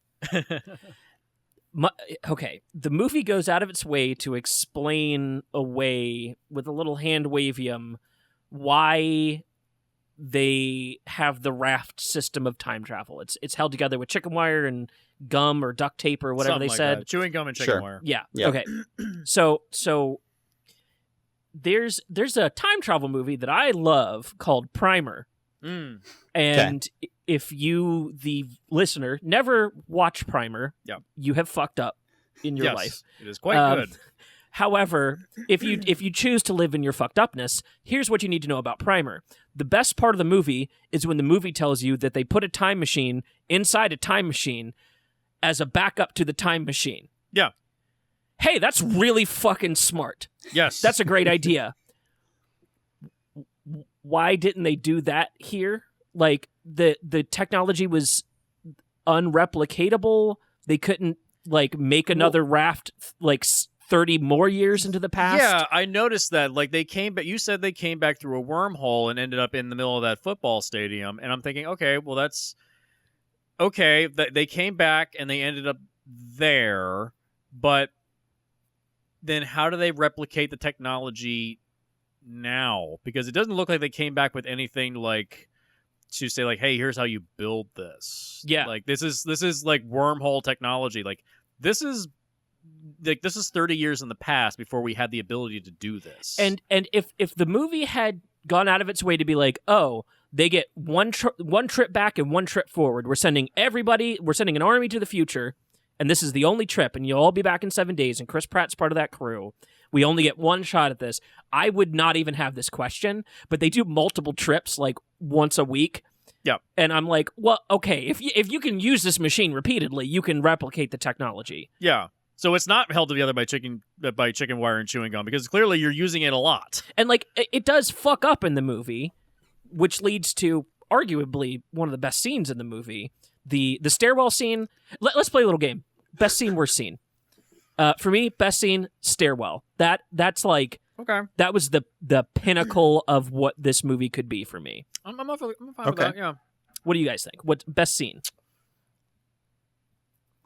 The movie goes out of its way to explain away with a little hand wavium why they have the raft system of time travel. It's held together with chicken wire and gum or duct tape or whatever Something they like said. that. Chewing gum and chicken wire. Yeah. Yeah. Okay. So there's a time travel movie that I love called Primer. And if you, the listener, never watch Primer, you have fucked up in your life. It is quite good. However, if you choose to live in your fucked upness, here's what you need to know about Primer. The best part of the movie is when the movie tells you that they put a time machine inside a time machine as a backup to the time machine. Yeah. Hey, that's really fucking smart. Yes. That's a great idea. Why didn't they do that here? Like, the technology was unreplicatable. They couldn't, like, make another raft, like, 30 more years into the past. Yeah, I noticed that. Like, they came back. You said they came back through a wormhole and ended up in the middle of that football stadium. And I'm thinking, okay, well, that's okay. They came back and they ended up there. But then how do they replicate the technology now? Because it doesn't look like they came back with anything like to say, like, hey, here's how you build this. Yeah. Like, this is like wormhole technology. Like, this is 30 years in the past before we had the ability to do this. And if the movie had gone out of its way to be like, oh, they get one trip back and one trip forward. We're sending an army to the future, and this is the only trip, and you'll all be back in 7 days, and Chris Pratt's part of that crew. We only get one shot at this. I would not even have this question, but they do multiple trips, like, once a week. Yeah. And I'm like, well, okay, if you can use this machine repeatedly, you can replicate the technology. Yeah. So it's not held together by chicken wire and chewing gum, because clearly you're using it a lot. And, like, it does fuck up in the movie, which leads to arguably one of the best scenes in the movie. The stairwell scene. Let's play a little game. Best scene, worst scene. For me, best scene, stairwell. That's like, okay. That was the pinnacle of what this movie could be for me. I'm fine with that, yeah. What do you guys think? What's best scene?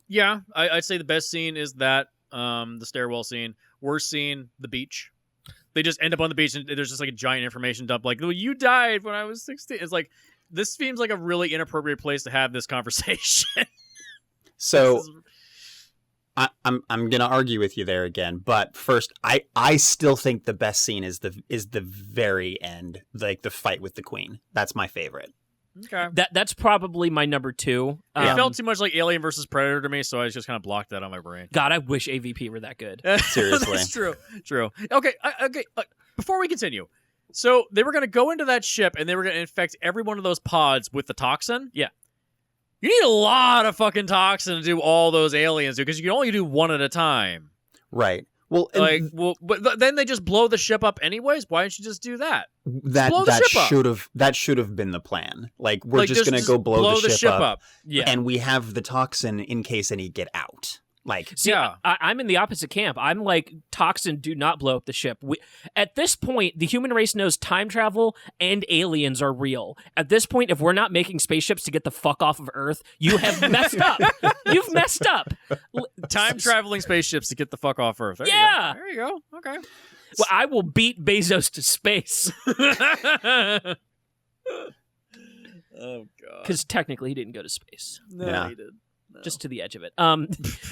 Yeah, I'd say the best scene is that, the stairwell scene. Worst scene, the beach. They just end up on the beach, and there's just like a giant information dump. Like, well, you died when I was 16. It's like, this seems like a really inappropriate place to have this conversation. So, I'm gonna argue with you there again. But first, I still think the best scene is the very end, like the fight with the queen. That's my favorite. Okay. That's probably my number 2. It felt too much like Alien versus Predator to me, so I just kind of blocked that on my brain. God, I wish AVP were that good. Seriously. That's true. Okay, before we continue, so they were going to go into that ship, and they were going to infect every one of those pods with the toxin? Yeah. You need a lot of fucking toxin to do all those aliens, dude, because you can only do one at a time. Right. Well, but then they just blow the ship up anyways. Why don't you just do that? That should have been the plan. Like, we're just going to go blow the ship up. Yeah. And we have the toxin in case any get out. Like, see, I'm in the opposite camp. I'm like, toxin, do not blow up the ship. At this point, the human race knows time travel and aliens are real. At this point, if we're not making spaceships to get the fuck off of Earth, you have messed up. You've messed up. Time traveling spaceships to get the fuck off Earth. There you go. Okay. Well, I will beat Bezos to space. Oh, God. Because technically he didn't go to space. No, he did. Just to the edge of it.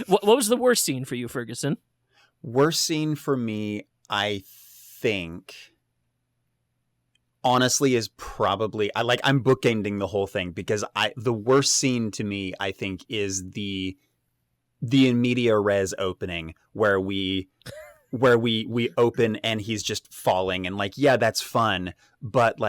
What was the worst scene for you, Ferguson? Worst scene for me, I think, honestly, is probably I'm bookending the whole thing because the worst scene to me, I think, is the in media res opening where we open and he's just falling and that's fun, but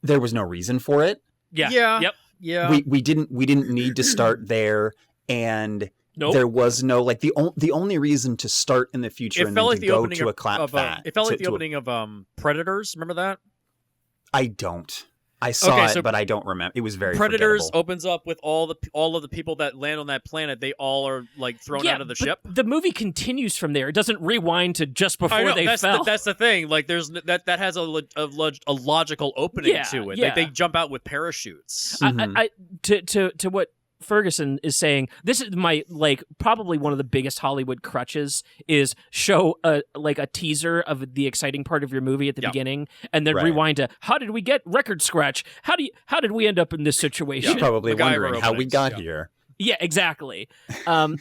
there was no reason for it. Yeah. Yep. Yeah, we didn't need to start there, and there was no the only reason to start in the future and then to go to a clap fat. It felt like the opening of Predators. Remember that? I don't. I saw it, but I don't remember. It was very Predators forgettable. opens up with all of the people that land on that planet. They all are thrown out of the ship. The movie continues from there. It doesn't rewind to just before they fell. That's the thing. There's that has a logical opening to it. Yeah. They jump out with parachutes. To what Ferguson is saying, this is my probably one of the biggest Hollywood crutches is show a teaser of the exciting part of your movie at the beginning and then rewind to how did we get record scratch? How did we end up in this situation? You're probably wondering how we got here. Yeah, exactly. I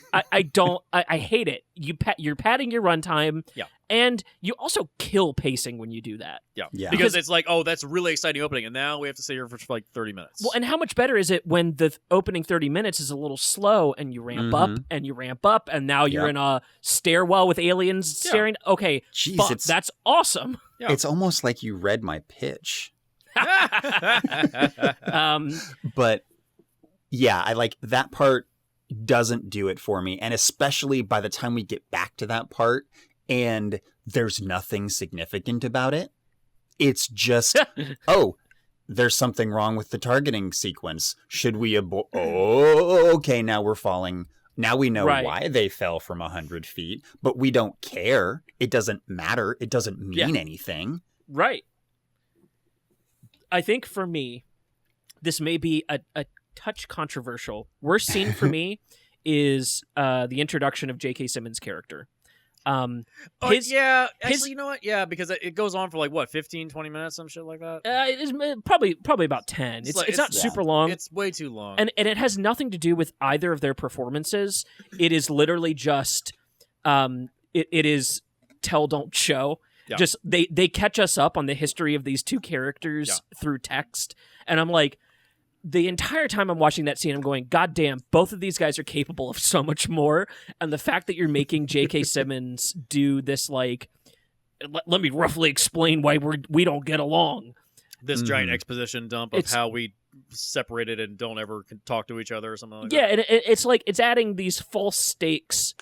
hate it. You're padding your runtime. Yeah. And you also kill pacing when you do that. Yeah. Because it's that's a really exciting opening, and now we have to sit here for 30 minutes. Well, and how much better is it when the opening 30 minutes is a little slow and you ramp up and you ramp up, and now you're in a stairwell with aliens staring? Okay, jeez, that's awesome. Yeah. It's almost like you read my pitch. But yeah, I that part doesn't do it for me, and especially by the time we get back to that part and there's nothing significant about it. It's just, there's something wrong with the targeting sequence. Should we okay, now we're falling. Now we know why they fell from 100 feet, but we don't care. It doesn't matter. It doesn't mean anything. Right. I think for me, this may be a touch controversial. Worst scene for me is the introduction of J.K. Simmons' character. Actually, you know what? Yeah, because it goes on for 15, 20 minutes, some shit like that. It's probably about 10. It's not super long. It's way too long. And it has nothing to do with either of their performances. It is literally just it is tell, don't show. Yeah. Just they catch us up on the history of these two characters through text. And I'm like, the entire time I'm watching that scene, I'm going, God damn, both of these guys are capable of so much more. And the fact that you're making J.K. Simmons do this, let me roughly explain why we don't get along. This giant exposition dump of how we separated and don't ever talk to each other or something like that. Yeah, and it's adding these false stakes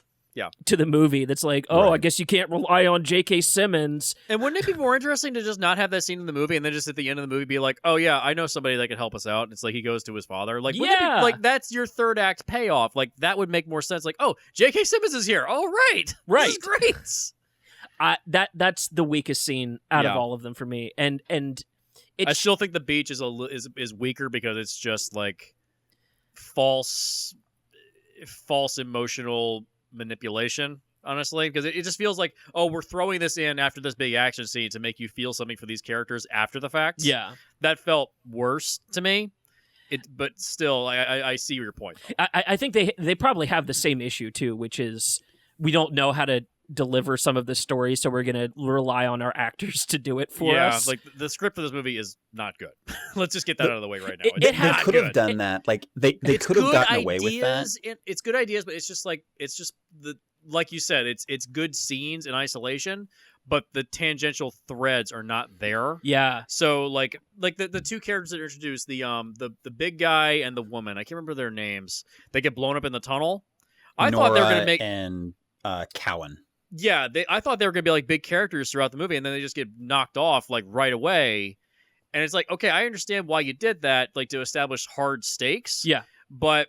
to the movie that's I guess you can't rely on J.K. Simmons. And wouldn't it be more interesting to just not have that scene in the movie and then just at the end of the movie be like, oh yeah, I know somebody that can help us out. And it's he goes to his father. Wouldn't it be, that's your third act payoff. That would make more sense. Oh, J.K. Simmons is here. Oh, right. This is great. That's the weakest scene out of all of them for me. And I still think the beach is weaker because it's just false emotional manipulation, honestly, because it just feels we're throwing this in after this big action scene to make you feel something for these characters after the fact. Yeah, that felt worse to me. But still, I see your point. I think they probably have the same issue too, which is we don't know how to deliver some of the story, so we're gonna rely on our actors to do it for us. Yeah, the script for this movie is not good. Let's just get that out of the way right now. They could have done that. They could have gotten away with that. It's good ideas, but it's just like you said, it's good scenes in isolation, but the tangential threads are not there. Yeah. So the two characters that are introduced, the big guy and the woman, I can't remember their names. They get blown up in the tunnel. I thought they were gonna make Cowan. Yeah, I thought they were gonna be like big characters throughout the movie, and then they just get knocked off like right away. And it's like, okay, I understand why you did that, like to establish hard stakes. Yeah, but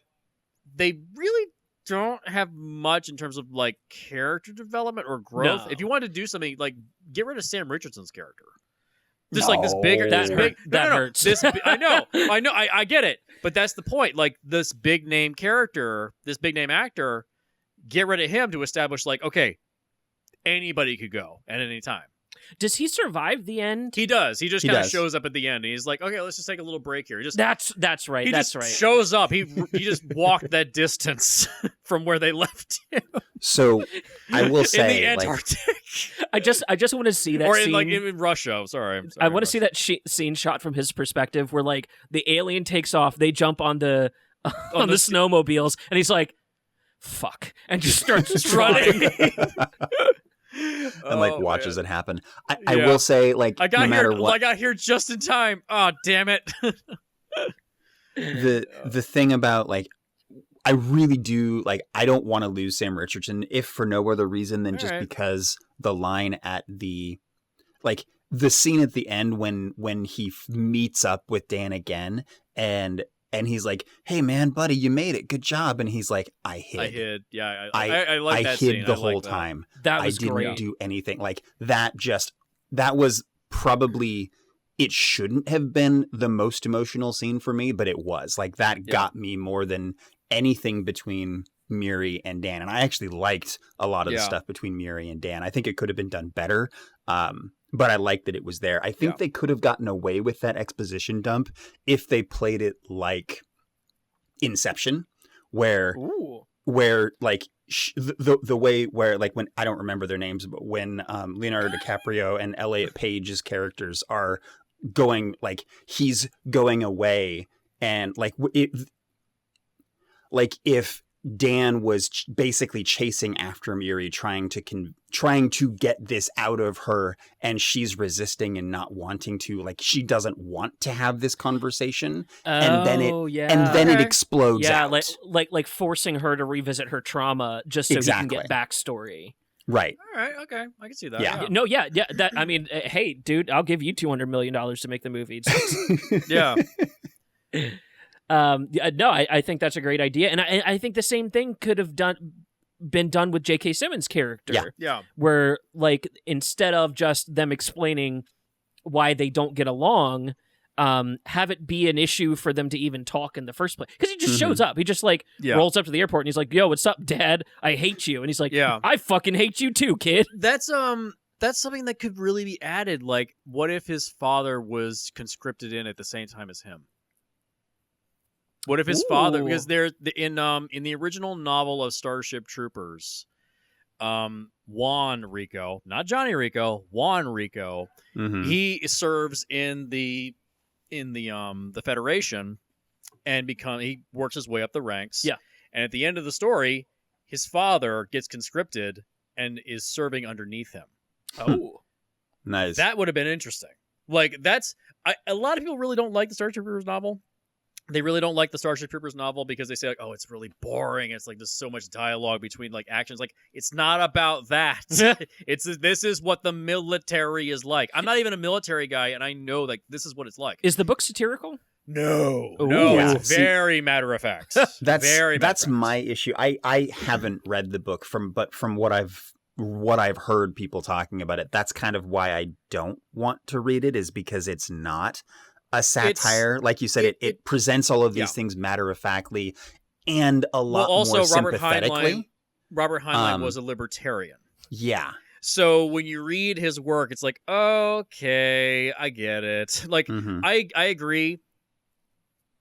they really don't have much in terms of like character development or growth. No. If you wanted to do something, like get rid of Sam Richardson's character. Just like this bigger, That this big, hurts. This, I know, I get it, but that's the point. Like this big name character, this big name actor, get rid of him to establish like, okay, anybody could go at any time. Does he survive the end? He does. He just kind of does. shows up at the end. And he's like, okay, let's just take a little break here. He just That's right. He That's just right. shows up. He just walked that distance from where they left him. So I will say, in the like, Antarctic. I just want to see that or scene. in like in Russia. I'm sorry. I want to see that scene shot from his perspective, where like the alien takes off, they jump on the on the snowmobiles, and he's like, "Fuck," and just starts running. and like watches it happen. I will say, like, I got no matter here. what, I got here just in time. Oh, damn it! the thing about, like, I really do, like, I don't want to lose Sam Richardson, if for no other reason than just because the line at the, like, the scene at the end when he meets up with Dan again and he's like, "Hey man, buddy, you made it. Good job." And he's like, "I hid. Yeah, I like that hid scene. the I like whole that. time. That was I didn't great. do anything." Like that was probably, it shouldn't have been the most emotional scene for me, but it was. Like that got me more than anything between Miri and Dan. And I actually liked a lot of the stuff between Miri and Dan. I think it could have been done better. But I like that it was there. I think they could have gotten away with that exposition dump if they played it like Inception, where like the way where, like, when, I don't remember their names, but when Leonardo DiCaprio and Elliot Page's characters are going, like, he's going away, and like if Dan was basically chasing after Miri, trying to get this out of her, and she's resisting and not wanting to, like, she doesn't want to have this conversation, and then it explodes out. like forcing her to revisit her trauma just so he can get backstory. Right. All right. Okay. I can see that. Yeah. No, yeah. That, I mean, hey, dude, I'll give you $200 million to make the movie. Yeah. No, I think that's a great idea, and I think the same thing could have been done with J.K. Simmons' character. Yeah. Where, like, instead of just them explaining why they don't get along, have it be an issue for them to even talk in the first place. Because he just shows up. He just, like, rolls up to the airport and he's like, "Yo, what's up, Dad? I hate you." And he's like, "I fucking hate you too, kid." That's something that could really be added. Like, what if his father was conscripted in at the same time as him? What if his father? Because they're in the original novel of Starship Troopers, Juan Rico, not Johnny Rico, Juan Rico, he serves in the Federation, and he works his way up the ranks. Yeah, and at the end of the story, his father gets conscripted and is serving underneath him. Oh, nice. That would have been interesting. Like, a lot of people really don't like the Starship Troopers novel. They really don't like the Starship Troopers novel because they say, like, "Oh, it's really boring. It's like there's so much dialogue between, like, actions." Like, it's not about that. This is what the military is like. I'm not even a military guy, and I know, like, this is what it's like. is the book satirical? No, Yeah. it's very matter of fact. That's my issue. I haven't read the book but from what I've heard people talking about it, that's kind of why I don't want to read it, is because it's not a satire. Like you said, it presents all of these things matter-of-factly and a lot more sympathetically. Robert Heinlein was a libertarian. Yeah. So when you read his work, it's like, okay, I get it. Like, I agree.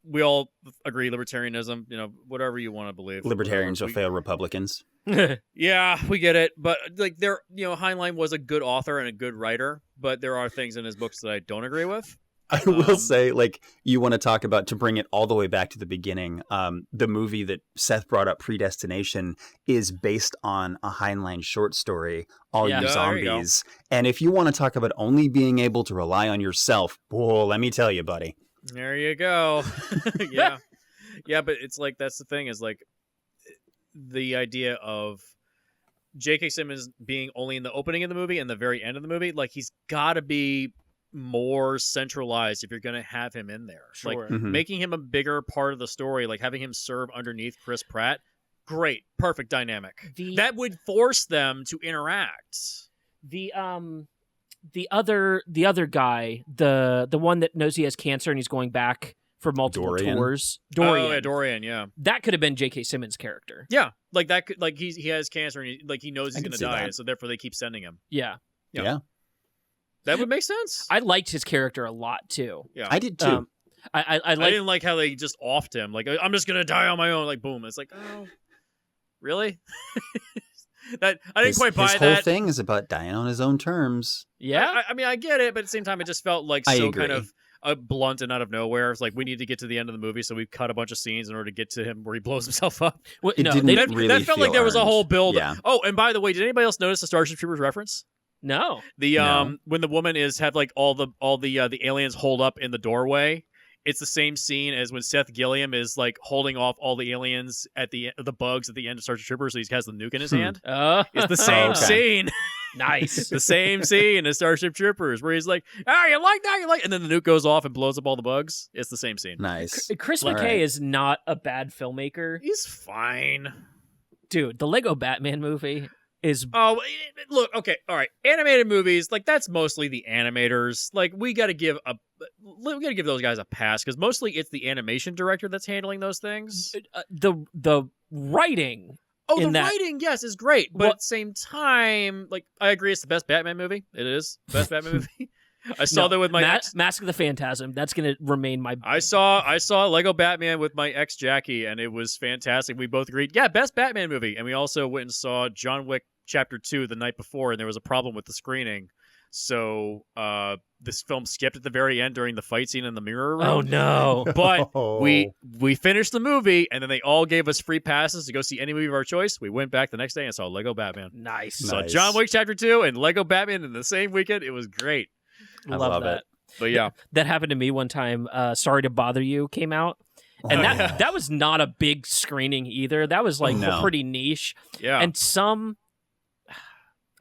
We all agree libertarianism, whatever you want to believe. Libertarians will fail Republicans. Yeah, we get it. But, like, Heinlein was a good author and a good writer, but there are things in his books that I don't agree with. I will say, like, you want to talk about, to bring it all the way back to the beginning, the movie that Seth brought up, Predestination, is based on a Heinlein short story, All You Zombies. And if you want to talk about only being able to rely on yourself, boy, let me tell you, buddy. There you go. Yeah. Yeah, but it's like, that's the thing, is like the idea of J.K. Simmons being only in the opening of the movie and the very end of the movie, like he's got to be more centralized if you're going to have him in there. Sure. Like Mhm. making him a bigger part of the story, like having him serve underneath Chris Pratt. Great, perfect dynamic. That would force them to interact. The other guy, the one that knows he has cancer and he's going back for multiple Dorian. tours. Dorian. Oh, yeah, Dorian, yeah. That could have been J.K. Simmons' character. Yeah, like that could, like he has cancer and he knows he's can going to see die, that. and so therefore they keep sending him. Yeah. Yeah. That would make sense. I liked his character a lot too. Yeah. I did too. I didn't like how they just offed him. Like, I'm just going to die on my own. Like, boom. It's like, oh, really? I didn't quite buy his that. whole thing is about dying on his own terms. Yeah. I mean, I get it, but at the same time, it just felt like I so agree. kind of blunt and out of nowhere. It's like, we need to get to the end of the movie, so we've cut a bunch of scenes in order to get to him where he blows himself up. Well, It no, didn't they That, really that felt like feel there was a earned. whole build. Yeah. Oh, and by the way, did anybody else notice the Starship Troopers reference? no. The No. when the woman have like all the aliens hold up in the doorway. It's the same scene as when Seth Gilliam is like holding off all the aliens at the bugs at the end of Starship Troopers, so he has the nuke in his hand. It's the same okay. scene. Nice. The same scene as Starship Troopers, where he's like, "Oh, you like that? You like?" And then the nuke goes off and blows up all the bugs. It's the same scene. Nice. Chris All McKay right. is not a bad filmmaker. He's fine. Dude, the Lego Batman movie is Oh, look, okay, all right. Animated movies, like that's mostly the animators. Like we got to give those guys a pass because mostly it's the animation director that's handling those things. the writing. Oh, the in that- writing, yes, is great, but Well- at the same time, like I agree, it's the best Batman movie. It is the best Batman movie. I saw that with my ex. Mask of the Phantasm. That's going to remain my. I saw Lego Batman with my ex Jackie, and it was fantastic. We both agreed, yeah, best Batman movie. And we also went and saw John Wick Chapter 2 the night before, and there was a problem with the screening. So this film skipped at the very end during the fight scene in the mirror room. Oh no! But we finished the movie, and then they all gave us free passes to go see any movie of our choice. We went back the next day and saw Lego Batman. Nice. Saw Nice. John Wick Chapter 2 and Lego Batman in the same weekend. It was great. I Love love that. it. But yeah, That happened to me one time. Sorry to Bother You came out. And that was not a big screening either. That was like No. pretty niche. yeah. And some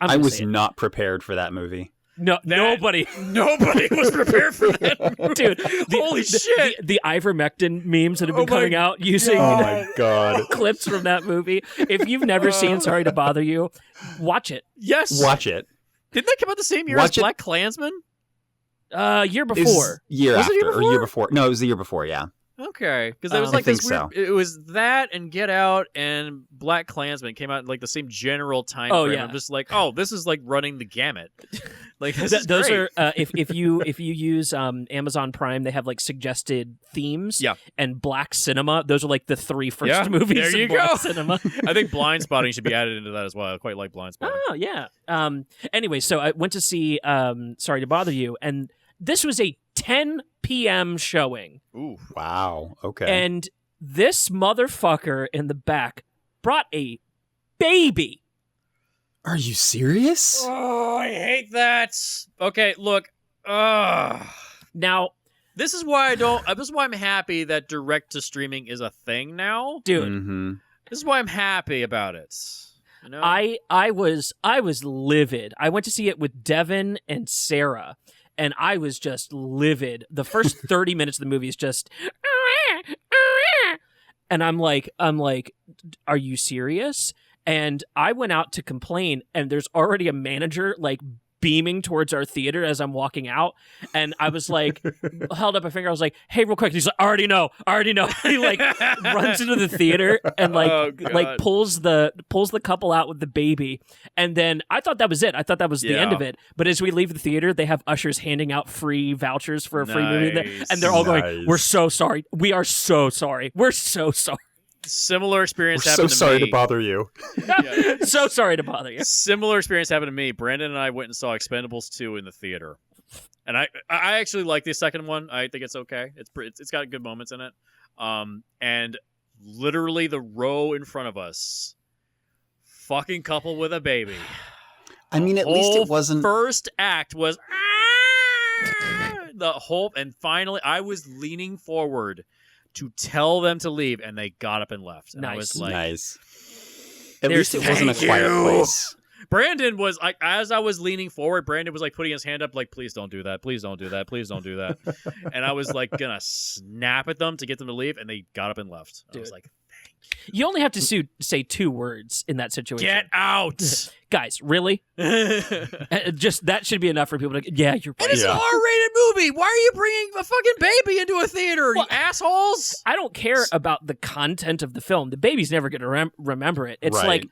I was not prepared for that movie. nobody Nobody was prepared for that. dude. Holy shit. The ivermectin memes that have been Oh my coming out using God. clips from that movie. If you've never seen Sorry to Bother You, watch it. Yes. Watch it. Didn't that come out the same year Watch as it. Black Klansman? Year It was before. year Was it after year or before? year before. No, it was the year before. Yeah. Okay, because it was I like this think weird. so. It was that and Get Out and Black Klansman came out in like the same general time Oh, frame. yeah. I'm just like, oh, this is like running the gamut. Like this is Those great. are if you use Amazon Prime, they have like suggested themes. Yeah. And Black Cinema. Those are like the three first Yeah, movies. there in you Black go. Cinema. I think Blind Spotting should be added into that as well. I quite like Blind Spotting. Oh yeah. Anyway, so I went to see Sorry to Bother You, and this was a 10 p.m. showing, Ooh, Wow. Okay. and this motherfucker in the back brought a baby. Are you serious? oh, I hate that. Okay, look. Now, This is why I don't. This is why I'm happy that direct to streaming is a thing now. dude, Mm-hmm. This is why I'm happy about it. You know? I was livid. I went to see it with Devin and Sarah, and I was just livid. The first 30 minutes of the movie is just, and I'm like, are you serious? And I went out to complain, and there's already a manager like beaming towards our theater as I'm walking out, and I was like, held up a finger. I was like, "Hey, real quick." He's like, "I already know." He like runs into the theater and like Oh, God. like pulls the couple out with the baby, and then I thought that was it. I thought that was the end of it. But as we leave the theater, they have ushers handing out free vouchers for a free movie, Nice. and they're all going, Nice. "We're so sorry. We are so sorry. We're so sorry. Similar experience We're so happened to sorry me. to bother you. So sorry to bother you." Similar experience happened to me. Brandon and I went and saw Expendables 2 in the theater, and I actually like the second one. I think it's okay. It's got good moments in it. And literally the row in front of us, fucking couple with a baby. I mean, at least Whole it wasn't. First act was the whole, and finally I was leaning forward to tell them to leave, and they got up and left. And I was Nice. like, Nice. At least it wasn't a quiet place. Brandon was like, as I was leaning forward, Brandon was like putting his hand up, like, please don't do that. Please don't do that. Please don't do that. And I was like gonna snap at them to get them to leave, and they got up and left. I was like, you only have to say 2 words in that situation. get out. Guys, really? Just that should be enough for people to, yeah, you're right. It is a R-rated movie. Why are you bringing a fucking baby into a theater, you assholes? I don't care about the content of the film. The baby's never going to remember it. It's like,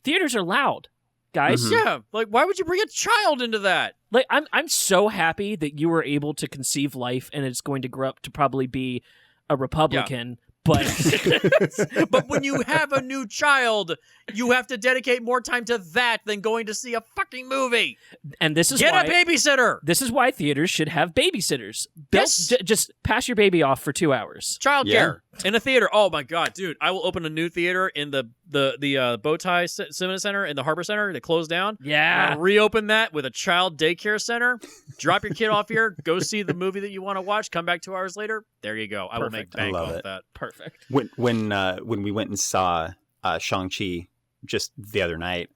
theaters are loud, guys. Mm-hmm. Yeah, like, why would you bring a child into that? Like, I'm so happy that you were able to conceive life, and it's going to grow up to probably be a Republican. Yeah. But when you have a new child, you have to dedicate more time to that than going to see a fucking movie. And this is Get why, a babysitter. This is why theaters should have babysitters. Yes. Just pass your baby off for 2 hours. Childcare in a theater. Oh my god, dude! I will open a new theater in the Bowtie Cinema Center in the Harbor Center that closed down. Yeah, I'll reopen that with a child daycare center. Drop your kid off here. Go see the movie that you want to watch. Come back 2 hours later. There you go. I will make bank off that. Perfect. When we went and saw Shang-Chi just the other night,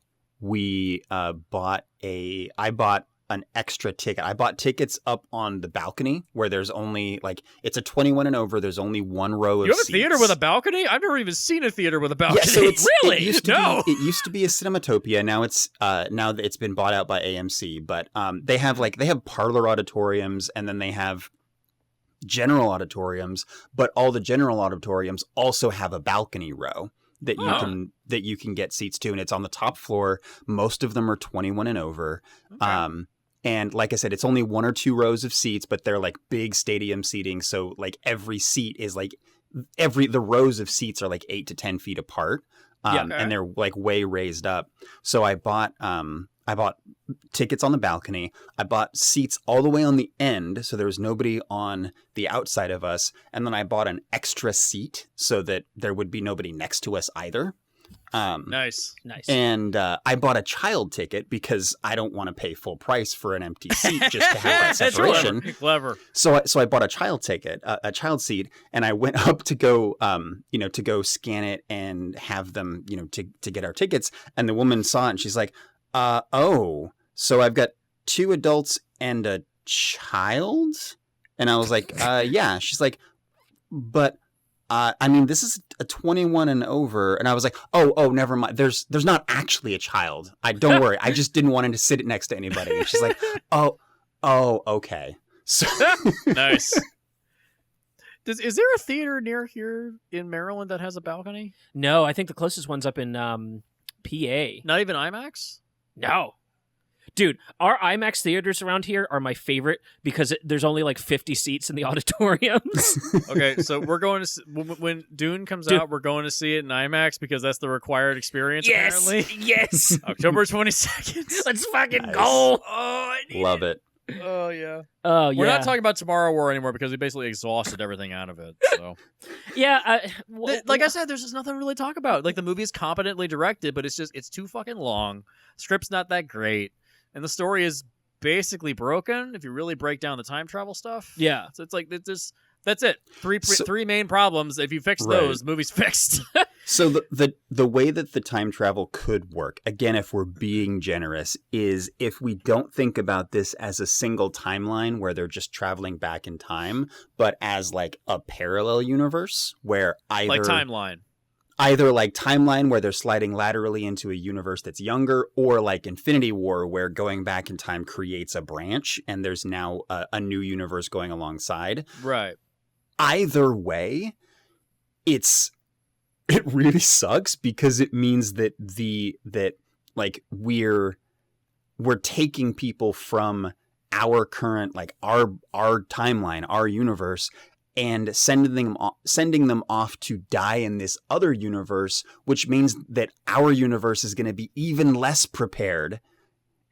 I bought an extra ticket. I bought tickets up on the balcony where there's only it's a 21 and over. There's only one row of seats. seats. You have a theater with a balcony? I've never even seen a theater with a balcony. Yeah, so really? It used to be a Cinematopia. Now it's been bought out by AMC. But they have parlor auditoriums, and then they have general auditoriums. But all the general auditoriums also have a balcony row that you can get seats to, and it's on the top floor. Most of them are 21 and over. Okay. And like I said, it's only 1 or 2 rows of seats, but they're like big stadium seating. So like every seat is the rows of seats are 8 to 10 feet apart. And they're way raised up. So I bought tickets on the balcony. I bought seats all the way on the end, so there was nobody on the outside of us. And then I bought an extra seat so that there would be nobody next to us either. Nice. And I bought a child ticket because I don't want to pay full price for an empty seat just to have that separation. Clever. So I bought a child ticket, a child seat, and I went up to go, to go scan it and have them, to get our tickets. And the woman saw it and she's like, so I've got 2 adults and a child? And I was like, yeah. She's like, but this is a 21 and over. And I was like, oh, never mind. There's not actually a child. Don't worry. I just didn't want him to sit next to anybody. And she's like, oh, okay. So nice. Is there a theater near here in Maryland that has a balcony? No, I think the closest one's up in PA. Not even IMAX? No. Dude, our IMAX theaters around here are my favorite because there's only 50 seats in the auditoriums. Okay, so we're going to when Dune comes out, we're going to see it in IMAX because that's the required experience. Apparently. Yes. October 22nd. Let's fucking go. Oh, I need love it. Oh yeah. Oh yeah. We're not talking about Tomorrow War anymore because we basically exhausted everything out of it. So yeah, like I said, there's just nothing to really talk about. The movie is competently directed, but it's too fucking long. Script's not that great. And the story is basically broken if you really break down the time travel stuff. Yeah. So it's that's it. Three main problems. If you fix those, the movie's fixed. So the way that the time travel could work, again, if we're being generous, is if we don't think about this as a single timeline where they're just traveling back in time, but as a parallel universe where either timeline where they're sliding laterally into a universe that's younger, or Infinity War where going back in time creates a branch and there's now a new universe going alongside. Right. Either way, it really sucks because it means that we're taking people from our current our timeline, our universe, and sending them off to die in this other universe, which means that our universe is going to be even less prepared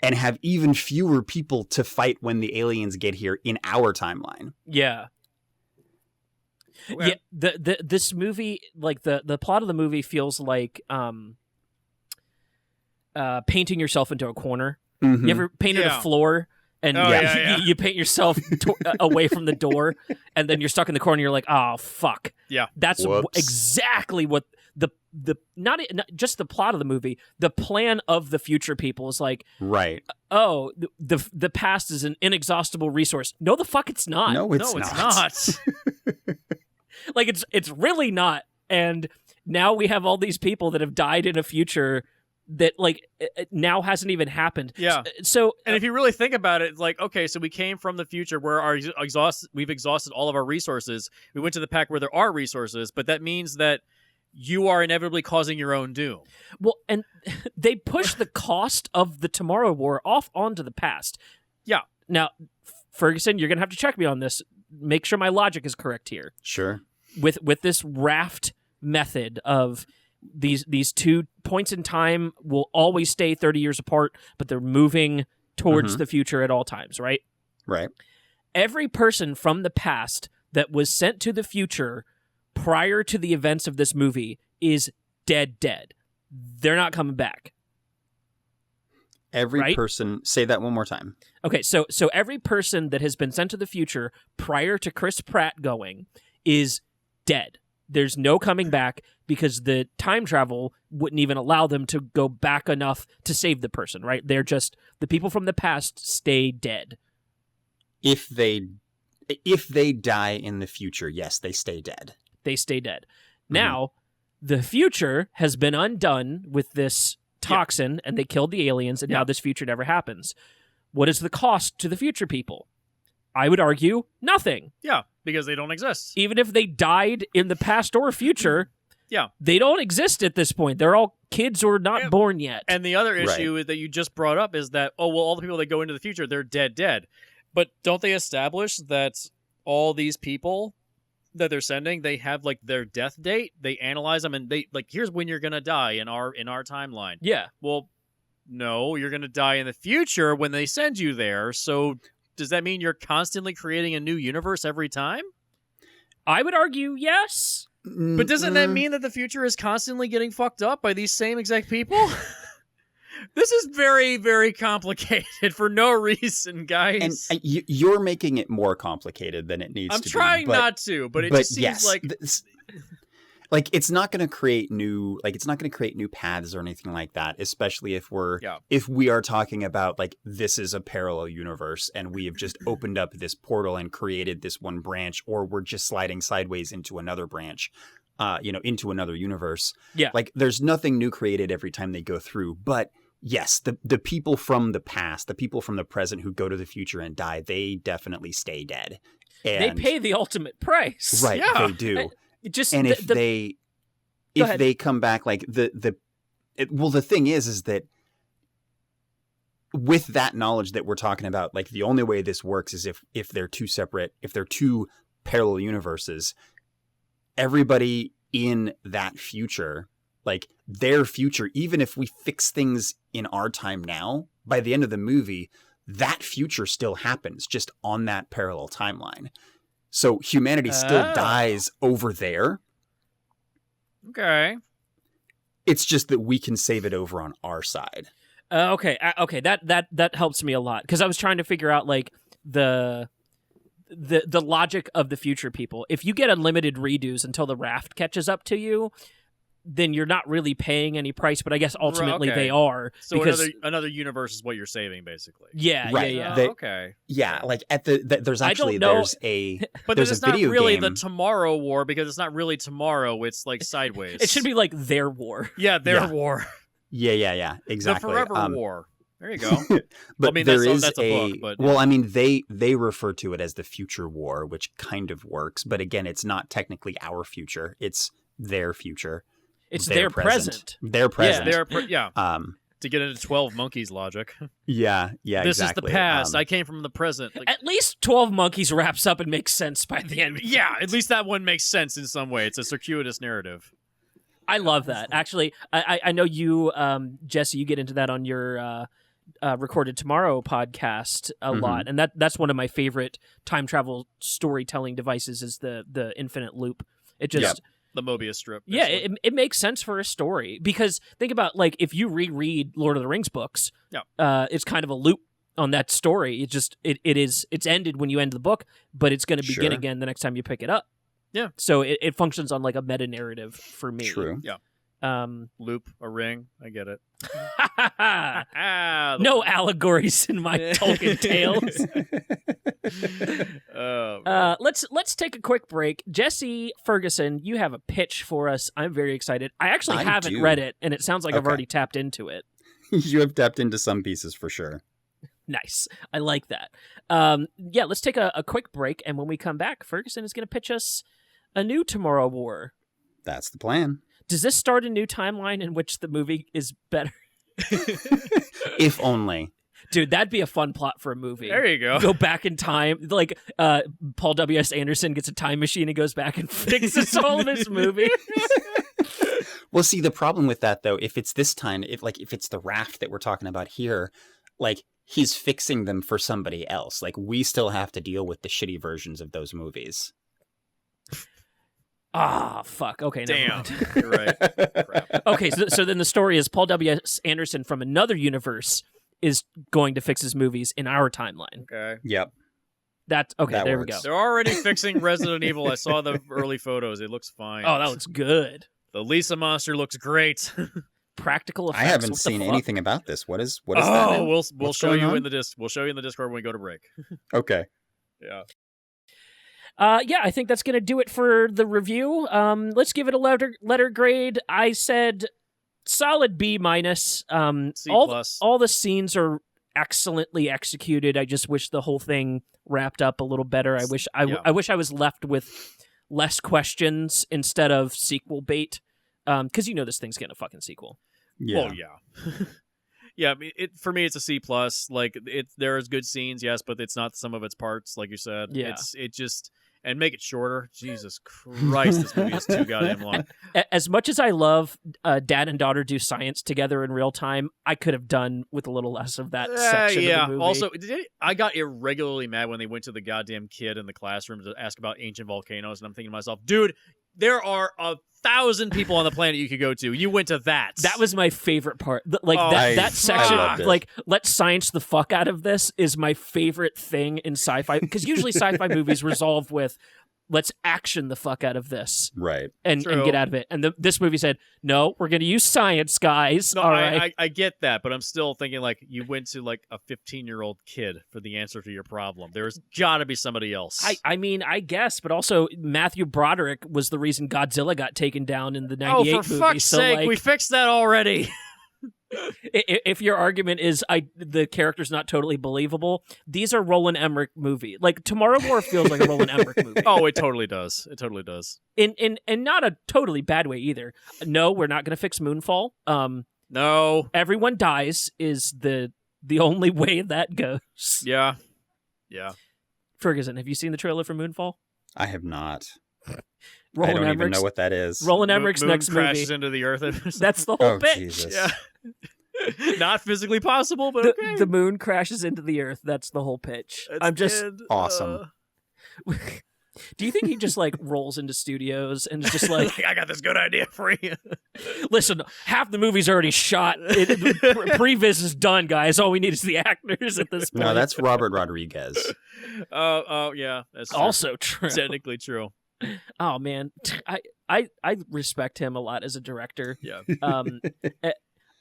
and have even fewer people to fight when the aliens get here in our timeline. Yeah. Okay. Yeah, this movie, the plot of the movie feels like painting yourself into a corner. Mm-hmm. You ever painted a floor? And you paint yourself away from the door, and then you're stuck in the corner. And you're like, "Oh fuck!" Yeah, that's exactly what not just the plot of the movie, the plan of the future people is like, right. Oh, the past is an inexhaustible resource. No, the fuck it's not. No, it's not. Like it's really not. And now we have all these people that have died in a future that like now hasn't even happened. Yeah. So and if you really think about it, like, okay, so we came from the future where we've exhausted all of our resources. We went to the pack where there are resources, but that means that you are inevitably causing your own doom. Well, and they push the cost of the Tomorrow War off onto the past. Yeah. Now, Ferguson, you're going to have to check me on this. Make sure my logic is correct here. Sure. With this raft method of these 2 points in time will always stay 30 years apart, but they're moving towards the future at all times, right? Right. Every person from the past that was sent to the future prior to the events of this movie is dead. They're not coming back. Every right? person, say that one more time. Okay, so every person that has been sent to the future prior to Chris Pratt going is dead. There's no coming back because the time travel wouldn't even allow them to go back enough to save the person, right? They're just, the people from the past stay dead. If they die in the future, yes, they stay dead. They stay dead. Now, the future has been undone with this toxin, and they killed the aliens, and now this future never happens. What is the cost to the future people? I would argue nothing. Yeah, because they don't exist. Even if they died in the past or future, they don't exist at this point. They're all kids or not born yet. And the other issue that you just brought up is that, all the people that go into the future, they're dead. But don't they establish that all these people that they're sending, they have like their death date? They analyze them and they like, here's when you're gonna die in our timeline. Yeah. Well, no, you're gonna die in the future when they send you there. So does that mean you're constantly creating a new universe every time? I would argue yes. But doesn't that mean that the future is constantly getting fucked up by these same exact people? This is very, very complicated for no reason, guys. And you're making it more complicated than it needs to be. I'm trying not to, but it just seems like it's not going to create new paths or anything like that, especially if we are talking about like this is a parallel universe and we have just opened up this portal and created this one branch, or we're just sliding sideways into another branch, into another universe. Yeah. Like there's nothing new created every time they go through, but yes, the people from the past, the people from the present who go to the future and die, they definitely stay dead. And they pay the ultimate price. Right, they do. If they come back, like the thing is that with that knowledge that we're talking about, like the only way this works is if they're two parallel universes, everybody in that future, like their future, even if we fix things in our time now, by the end of the movie, that future still happens just on that parallel timeline. So humanity still dies over there. Okay. It's just that we can save it over on our side. Okay. That helps me a lot, because I was trying to figure out like the logic of the future people. If you get unlimited redos until the raft catches up to you, then you're not really paying any price. But I guess ultimately they are. So because another universe is what you're saving, basically. Yeah, right. Yeah. Okay. Yeah, like at there's actually but there's it's a video not really game. the Tomorrow War, because it's not really tomorrow. It's like sideways. It should be like their war. Yeah, their war. Yeah, exactly. The Forever War. There you go. But I mean, there that's a book. But well, I mean, they refer to it as the Future War, which kind of works. But again, it's not technically our future; it's their future. It's their present. Their present. To get into 12 Monkeys logic. Yeah, This exactly. is the past. I came from the present. Like, at least 12 Monkeys wraps up and makes sense by the end. Yeah, at least that one makes sense in some way. It's a circuitous narrative. I love that. Actually, I know you, Jesse, you get into that on your Recorded Tomorrow podcast a lot, and that's one of my favorite time travel storytelling devices is the infinite loop. It just the Mobius strip. Yeah, it makes sense for a story, because think about like if you reread Lord of the Rings books, it's kind of a loop on that story. It's ended when you end the book, but it's going to begin again the next time you pick it up. Yeah. So it functions on like a meta narrative for me. True. Yeah. Loop, a ring. I get it. No allegories in my Tolkien tales. Let's take a quick break. Jesse Ferguson, you have a pitch for us. I'm very excited. I actually haven't read it, and it sounds like I've already tapped into it. You have tapped into some pieces for sure. Nice. I like that. Let's take a quick break, and when we come back, Ferguson is going to pitch us a new Tomorrow War. That's the plan. Does this start a new timeline in which the movie is better? If only. Dude, that'd be a fun plot for a movie. There you go. Go back in time. Like, Paul W.S. Anderson gets a time machine and goes back and fixes all of his movies. Well, see, the problem with that, though, if it's this time, if it's the raft that we're talking about here, like, he's fixing them for somebody else. Like, we still have to deal with the shitty versions of those movies. Ah, fuck. Okay, damn. Never mind. You're right. Crap. Okay, so then the story is Paul W.S. Anderson from another universe is going to fix his movies in our timeline. Okay. Yep. That's okay. That there works. we go. They're already fixing Resident Evil. I saw the early photos. It looks fine. Oh, that looks good. The Lisa monster looks great. Practical effects. I haven't what the seen fuck? anything about this. What is that? Oh, we'll What's show going you on? in the We'll show you in the Discord when we go to break. Okay. Yeah. I think that's going to do it for the review. Let's give it a letter grade. I said solid B-. C+. All the scenes are excellently executed. I just wish the whole thing wrapped up a little better. I wish I was left with less questions instead of sequel bait. Because this thing's getting a fucking sequel. Yeah. Well, yeah. Yeah, I mean, for me, it's a C+. Like, there's good scenes, yes, but it's not the sum of its parts, like you said. Yeah. And make it shorter. Jesus Christ, this movie is too goddamn long. As much as I love dad and daughter do science together in real time, I could have done with a little less of that section of the movie. Also, I got irregularly mad when they went to the goddamn kid in the classroom to ask about ancient volcanoes, and I'm thinking to myself, dude, there are 1,000 people on the planet you could go to. You went to that. That was my favorite part. That section, like, let's science the fuck out of this, is my favorite thing in sci-fi. Because usually sci-fi movies resolve with, let's action the fuck out of this. Right. And get out of it. And this movie said, no, we're going to use science, guys. No, all right. I get that, but I'm still thinking, like, you went to, like, a 15-year-old kid for the answer to your problem. There's got to be somebody else. I mean, I guess, but also Matthew Broderick was the reason Godzilla got taken down in the 98 movie. Oh, for fuck's sake, like, we fixed that already. If your argument is the character's not totally believable, these are Roland Emmerich movie. Like, Tomorrow War feels like a Roland Emmerich movie. Oh, it totally does. It totally does. In not a totally bad way either. No, we're not going to fix Moonfall. No. Everyone dies is the only way that goes. Yeah. Ferguson, have you seen the trailer for Moonfall? I have not. Roland I don't even Emmerich's, know what that is. Roland Emmerich's Moon next crashes movie. into the earth. That's the whole pitch. Jesus. Yeah. Not physically possible, but okay. The moon crashes into the earth. That's the whole pitch. I'm just awesome. Do you think he just like rolls into studios and is just like, I got this good idea for you? Listen, half the movie's already shot. Previs is done, guys. All we need is the actors at this point. No, that's Robert Rodriguez. Oh, yeah. That's true. Also true. Technically true. Oh man, I respect him a lot as a director. Yeah.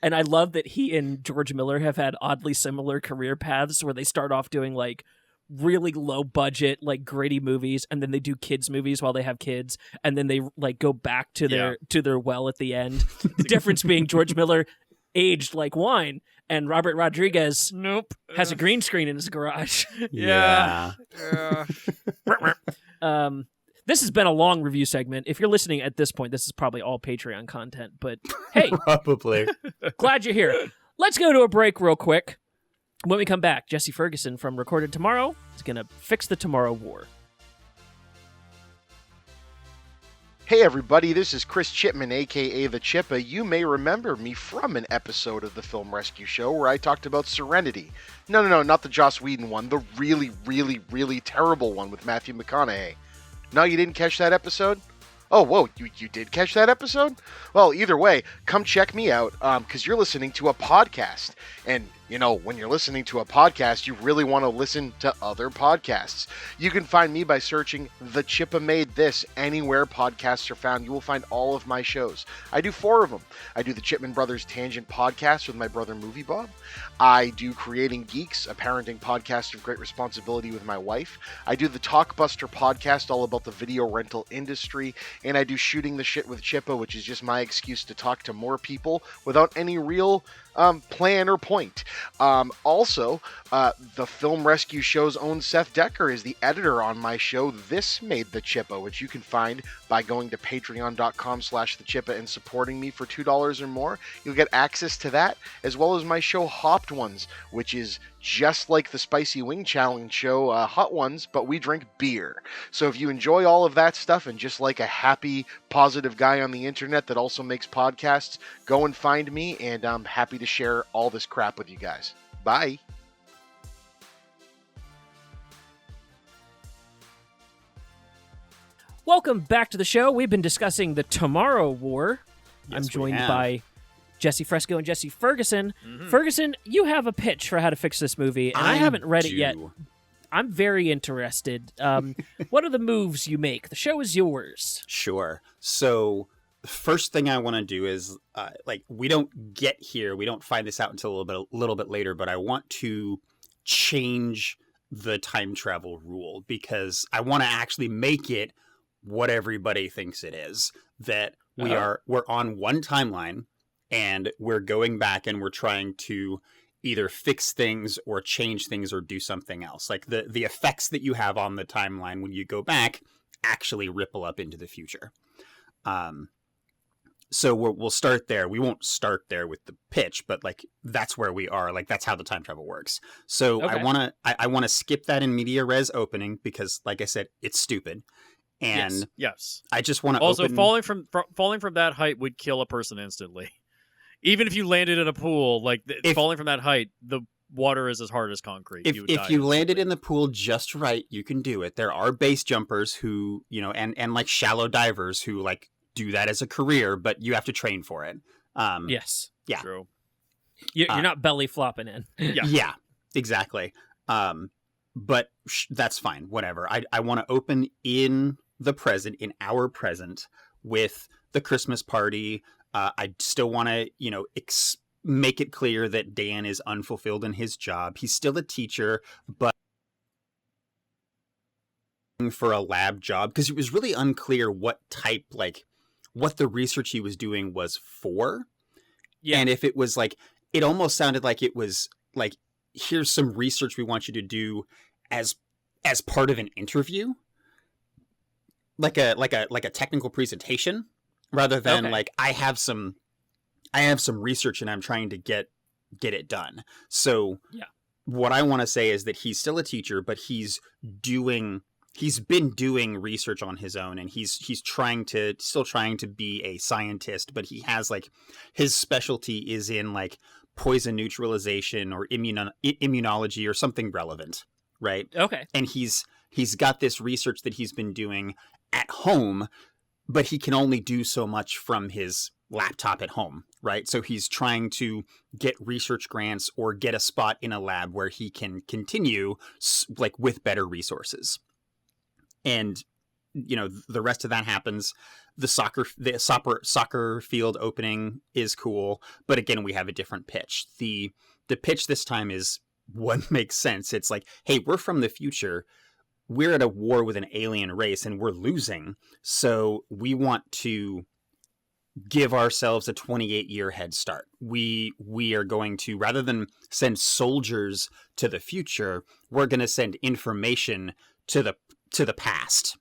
And I love that he and George Miller have had oddly similar career paths where they start off doing like really low budget, like gritty movies, and then they do kids movies while they have kids, and then they like go back to their well at the end. The difference being George Miller aged like wine, and Robert Rodriguez has a green screen in his garage. Yeah. This has been a long review segment. If you're listening at this point, this is probably all Patreon content, but hey, Probably. glad you're here. Let's go to a break real quick. When we come back, Jesse Ferguson from Recorded Tomorrow is going to fix the Tomorrow War. Hey everybody, this is Chris Chipman, aka The Chippa. You may remember me from an episode of the Film Rescue Show where I talked about Serenity. No, not the Joss Whedon one, the really, really, really terrible one with Matthew McConaughey. No, you didn't catch that episode? Oh, whoa, you did catch that episode? Well, either way, come check me out, because you're listening to a podcast. And You know, when you're listening to a podcast, you really want to listen to other podcasts. You can find me by searching The Chippa Made This anywhere podcasts are found. You will find all of my shows. I do 4 of them. I do the Chipman Brothers Tangent podcast with my brother Movie Bob. I do Creating Geeks, a parenting podcast of great responsibility with my wife. I do the Talkbuster podcast, all about the video rental industry. And I do Shooting the Shit with Chippa, which is just my excuse to talk to more people without any real plan or point. Also, the Film Rescue Show's own Seth Decker is the editor on my show, This Made the Chippa, which you can find by going to patreon.com/thechippa and supporting me for $2 or more. You'll get access to that, as well as my show Hopped Ones, which is just like the Spicy Wing Challenge show, Hot Ones, but we drink beer. So if you enjoy all of that stuff and just like a happy, positive guy on the internet that also makes podcasts, go and find me, and I'm happy to share all this crap with you guys. Bye. Welcome back to the show. We've been discussing the Tomorrow War. Yes, I'm joined we have. by Jesse Fresco and Jesse Ferguson. Mhm. Ferguson, you have a pitch for how to fix this movie, and I haven't read it yet. do. I'm very interested. What are the moves you make? The show is yours. Sure. So the first thing I want to do is, we don't find this out until a little bit later, but I want to change the time travel rule because I want to actually make it what everybody thinks it is. That we're on one timeline and we're going back and we're trying to either fix things or change things or do something else. Like the effects that you have on the timeline when you go back actually ripple up into the future. So we'll start there. We won't start there with the pitch, but that's where we are. That's how the time travel works. So Okay. I want to skip that in media res opening because, like I said, it's stupid. And Yes. I just want to Also, falling from that height would kill a person instantly. Even if you landed in a pool, falling from that height, the water is as hard as concrete. If you landed in the pool just right, you can do it. There are base jumpers who, and shallow divers who do that as a career, but you have to train for it. Yes. Yeah. True. You're not belly flopping in. Yeah, exactly. But that's fine. Whatever. I want to open in the present, in our present, with the Christmas party. I still want to, make it clear that Dan is unfulfilled in his job. He's still a teacher, but for a lab job because it was really unclear what type, what the research he was doing was for. Yeah. And if it was it almost sounded like it was here's some research we want you to do as part of an interview, like a technical presentation, rather than I have some research and I'm trying to get it done. So what I want to say is that he's still a teacher, but he's been doing research on his own, and he's still trying to be a scientist, but he has his specialty is in poison neutralization or immunology or something relevant, right? Okay. And he's got this research that he's been doing at home, but he can only do so much from his laptop at home, right? So he's trying to get research grants or get a spot in a lab where he can continue with better resources. And the rest of that happens. The soccer field opening is cool, but again, we have a different pitch. The pitch this time is what makes sense. It's hey, we're from the future. We're at a war with an alien race and we're losing. So we want to give ourselves a 28-year head start. We are going to, rather than send soldiers to the future, we're going to send information to the past.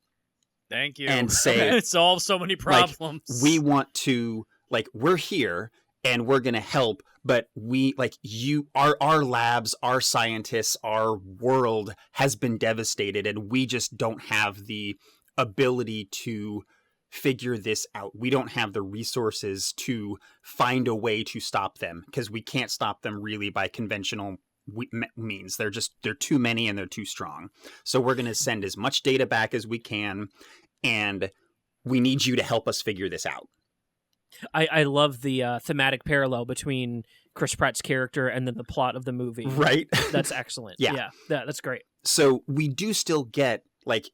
Thank you. And say it solves so many problems. We want to we're here and we're going to help, but our labs, our scientists, our world has been devastated and we just don't have the ability to figure this out. We don't have the resources to find a way to stop them because we can't stop them really by conventional means. They're too many and they're too strong. So we're going to send as much data back as we can, and we need you to help us figure this out. I love the thematic parallel between Chris Pratt's character and then the plot of the movie. Right. That's excellent. Yeah. That's great. So we do still get like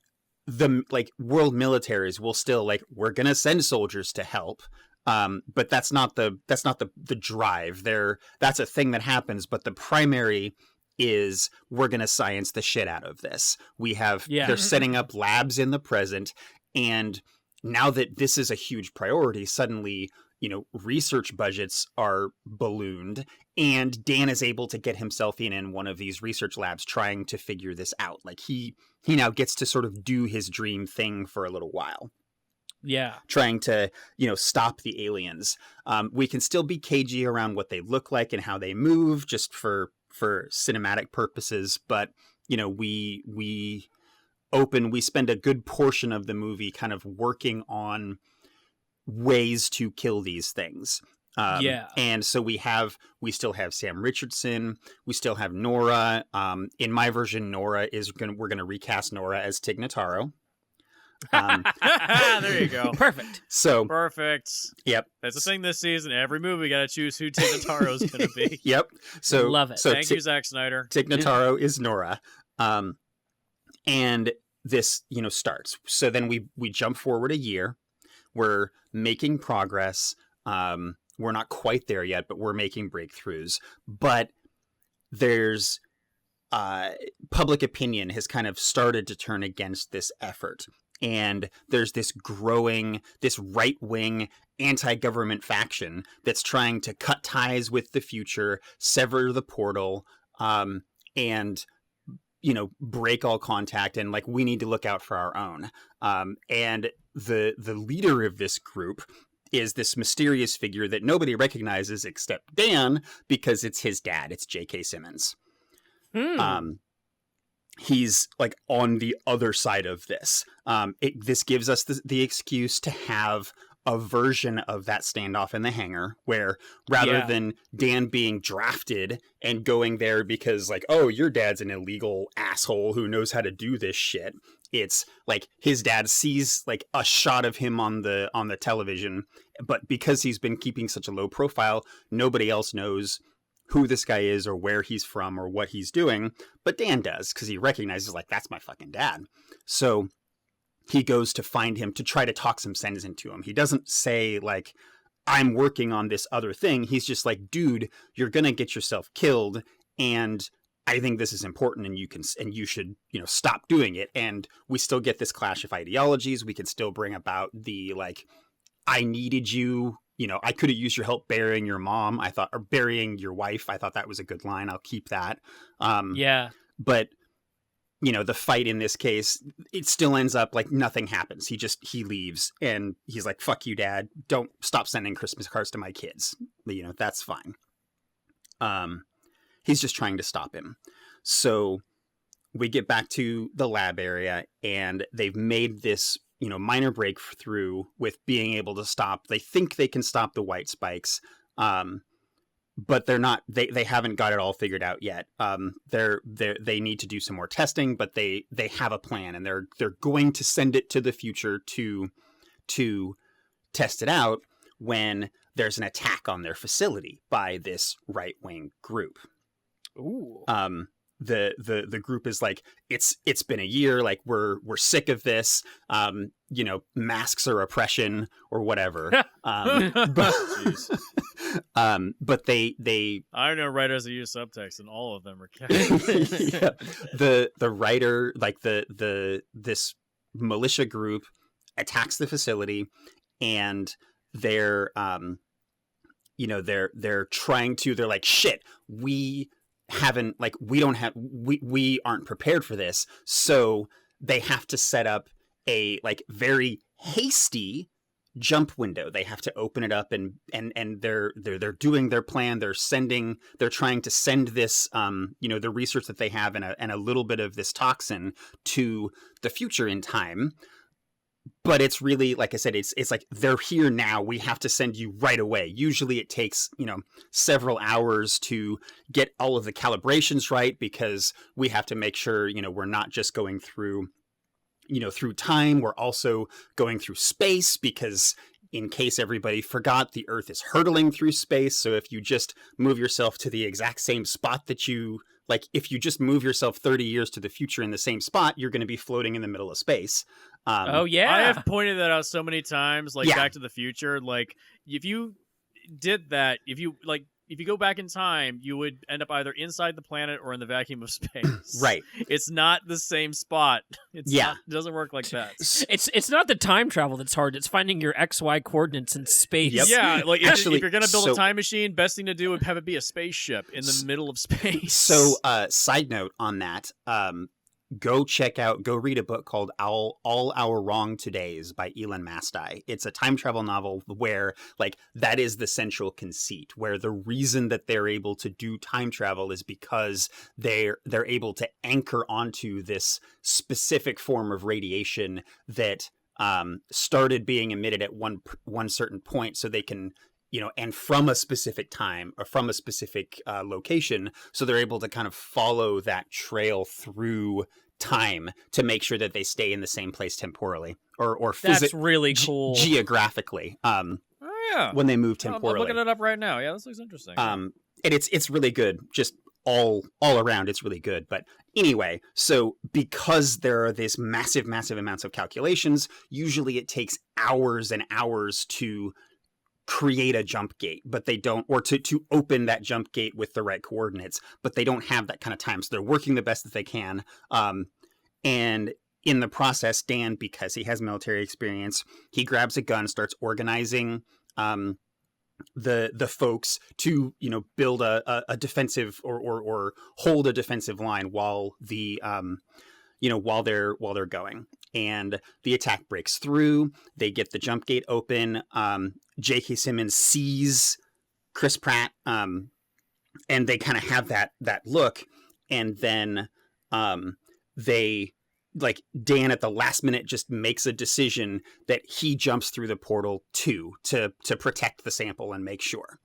the world militaries will still like, we're gonna send soldiers to help, but that's not the drive there. That's a thing that happens, but the primary is we're gonna science the shit out of this. They're setting up labs in the present, and now that this is a huge priority, suddenly, research budgets are ballooned, and Dan is able to get himself in one of these research labs trying to figure this out. Like he now gets to sort of do his dream thing for a little while. Yeah. Trying to, stop the aliens. We can still be cagey around what they look like and how they move just for cinematic purposes. But, we spend a good portion of the movie kind of working on ways to kill these things. And so we still have Sam Richardson. We still have Nora. In my version, we're going to recast Nora as Tig Notaro. There you go. Perfect. Perfect. Yep. That's the thing this season. Every movie got to choose who Tig Notaro's going to be. Yep. So love it. So Thank you, Zack Snyder. Tig Notaro is Nora. And this, starts. So then we jump forward a year. We're making progress. We're not quite there yet, but we're making breakthroughs. But there's public opinion has kind of started to turn against this effort. And there's this right-wing anti-government faction that's trying to cut ties with the future, sever the portal, and break all contact, and like we need to look out for our own. And the leader of this group is this mysterious figure that nobody recognizes except Dan, because it's his dad. It's J.K. Simmons. He's like on the other side of this. This gives us the excuse to have a version of that standoff in the hangar where rather than Dan being drafted and going there because like, oh, your dad's an illegal asshole who knows how to do this shit. It's like his dad sees like a shot of him on the television, but because he's been keeping such a low profile, nobody else knows who this guy is or where he's from or what he's doing. But Dan does, because he recognizes like, that's my fucking dad. So he goes to find him to try to talk some sense into him. He doesn't say like, I'm working on this other thing. He's just like, dude, you're going to get yourself killed. And I think this is important and you should, stop doing it. And we still get this clash of ideologies. We can still bring about the like, I needed you. I could have used your help burying your mom. or burying your wife. I thought that was a good line. I'll keep that. But the fight in this case, it still ends up like nothing happens. He leaves and he's like, fuck you, dad. Don't stop sending Christmas cards to my kids. That's fine. He's just trying to stop him. So we get back to the lab area and they've made this minor breakthrough with being able to stop. They think they can stop the white spikes, but they're not. They haven't got it all figured out yet. They need to do some more testing, but they have a plan, and they're going to send it to the future to test it out when there's an attack on their facility by this right wing group. Ooh. The group is like, it's been a year, like we're sick of this, masks are oppression or whatever. But they I know writers that use subtext and all of them are yeah, the writer, like this militia group attacks the facility, and they're they're like, shit, we aren't prepared for this. So they have to set up a like very hasty jump window. They have to open it up and they're doing their plan. They're trying to send this, the research that they have and a little bit of this toxin to the future in time. But it's really, like I said, it's like, they're here now. We have to send you right away. Usually it takes, several hours to get all of the calibrations right, because we have to make sure, we're not just going through, through time. We're also going through space, because in case everybody forgot, the Earth is hurtling through space. So if you just move yourself to the exact same spot that if you just move yourself 30 years to the future in the same spot, you're going to be floating in the middle of space. Oh, yeah. I have pointed that out so many times, like Back to the Future. Like, if you did that, if you go back in time, you would end up either inside the planet or in the vacuum of space. Right. It's not the same spot. It doesn't work like that. It's not the time travel that's hard. It's finding your XY coordinates in space. Yep. Yeah, like Actually, if you're going to build a time machine, best thing to do would have it be a spaceship in the middle of space. So, side note on that, go read a book called All Our Wrong Todays by Elon Mastai. It's a time travel novel where that is the central conceit, where the reason that they're able to do time travel is because they're able to anchor onto this specific form of radiation that started being emitted at one certain point, so they can, and from a specific time or from a specific location, so they're able to kind of follow that trail through time to make sure that they stay in the same place temporally or that's really cool geographically. When they move temporally. I'm looking it up right now. Yeah, this looks interesting. And it's really good. Just all around, it's really good. But anyway, so because there are these massive amounts of calculations, usually it takes hours and hours to create a jump gate, but they don't, or to open that jump gate with the right coordinates, but they don't have that kind of time. So they're working the best that they can. And in the process, Dan, because he has military experience, he grabs a gun, starts organizing the folks to, build a defensive or hold a defensive line while while they're going. And the attack breaks through. They get the jump gate open. J.K. Simmons sees Chris Pratt, and they kind of have that look. And then Dan at the last minute just makes a decision that he jumps through the portal to protect the sample and make sure.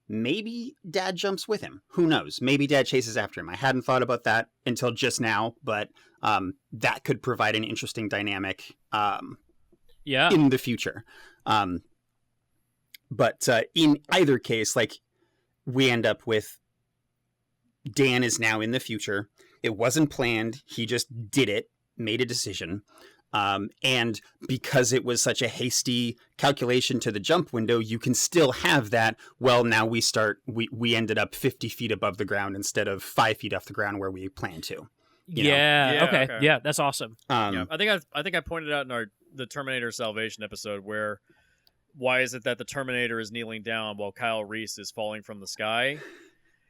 Maybe Dad jumps with him. Who knows? Maybe Dad chases after him. I hadn't thought about that until just now, but that could provide an interesting dynamic in the future. But in either case, we end up with Dan is now in the future. It wasn't planned. He just did it, made a decision. And because it was such a hasty calculation to the jump window, you can still have that. Well, now we ended up 50 feet above the ground instead of 5 feet off the ground where we planned to. Okay. Yeah, that's awesome. I think I pointed out in the Terminator Salvation episode why is it that the Terminator is kneeling down while Kyle Reese is falling from the sky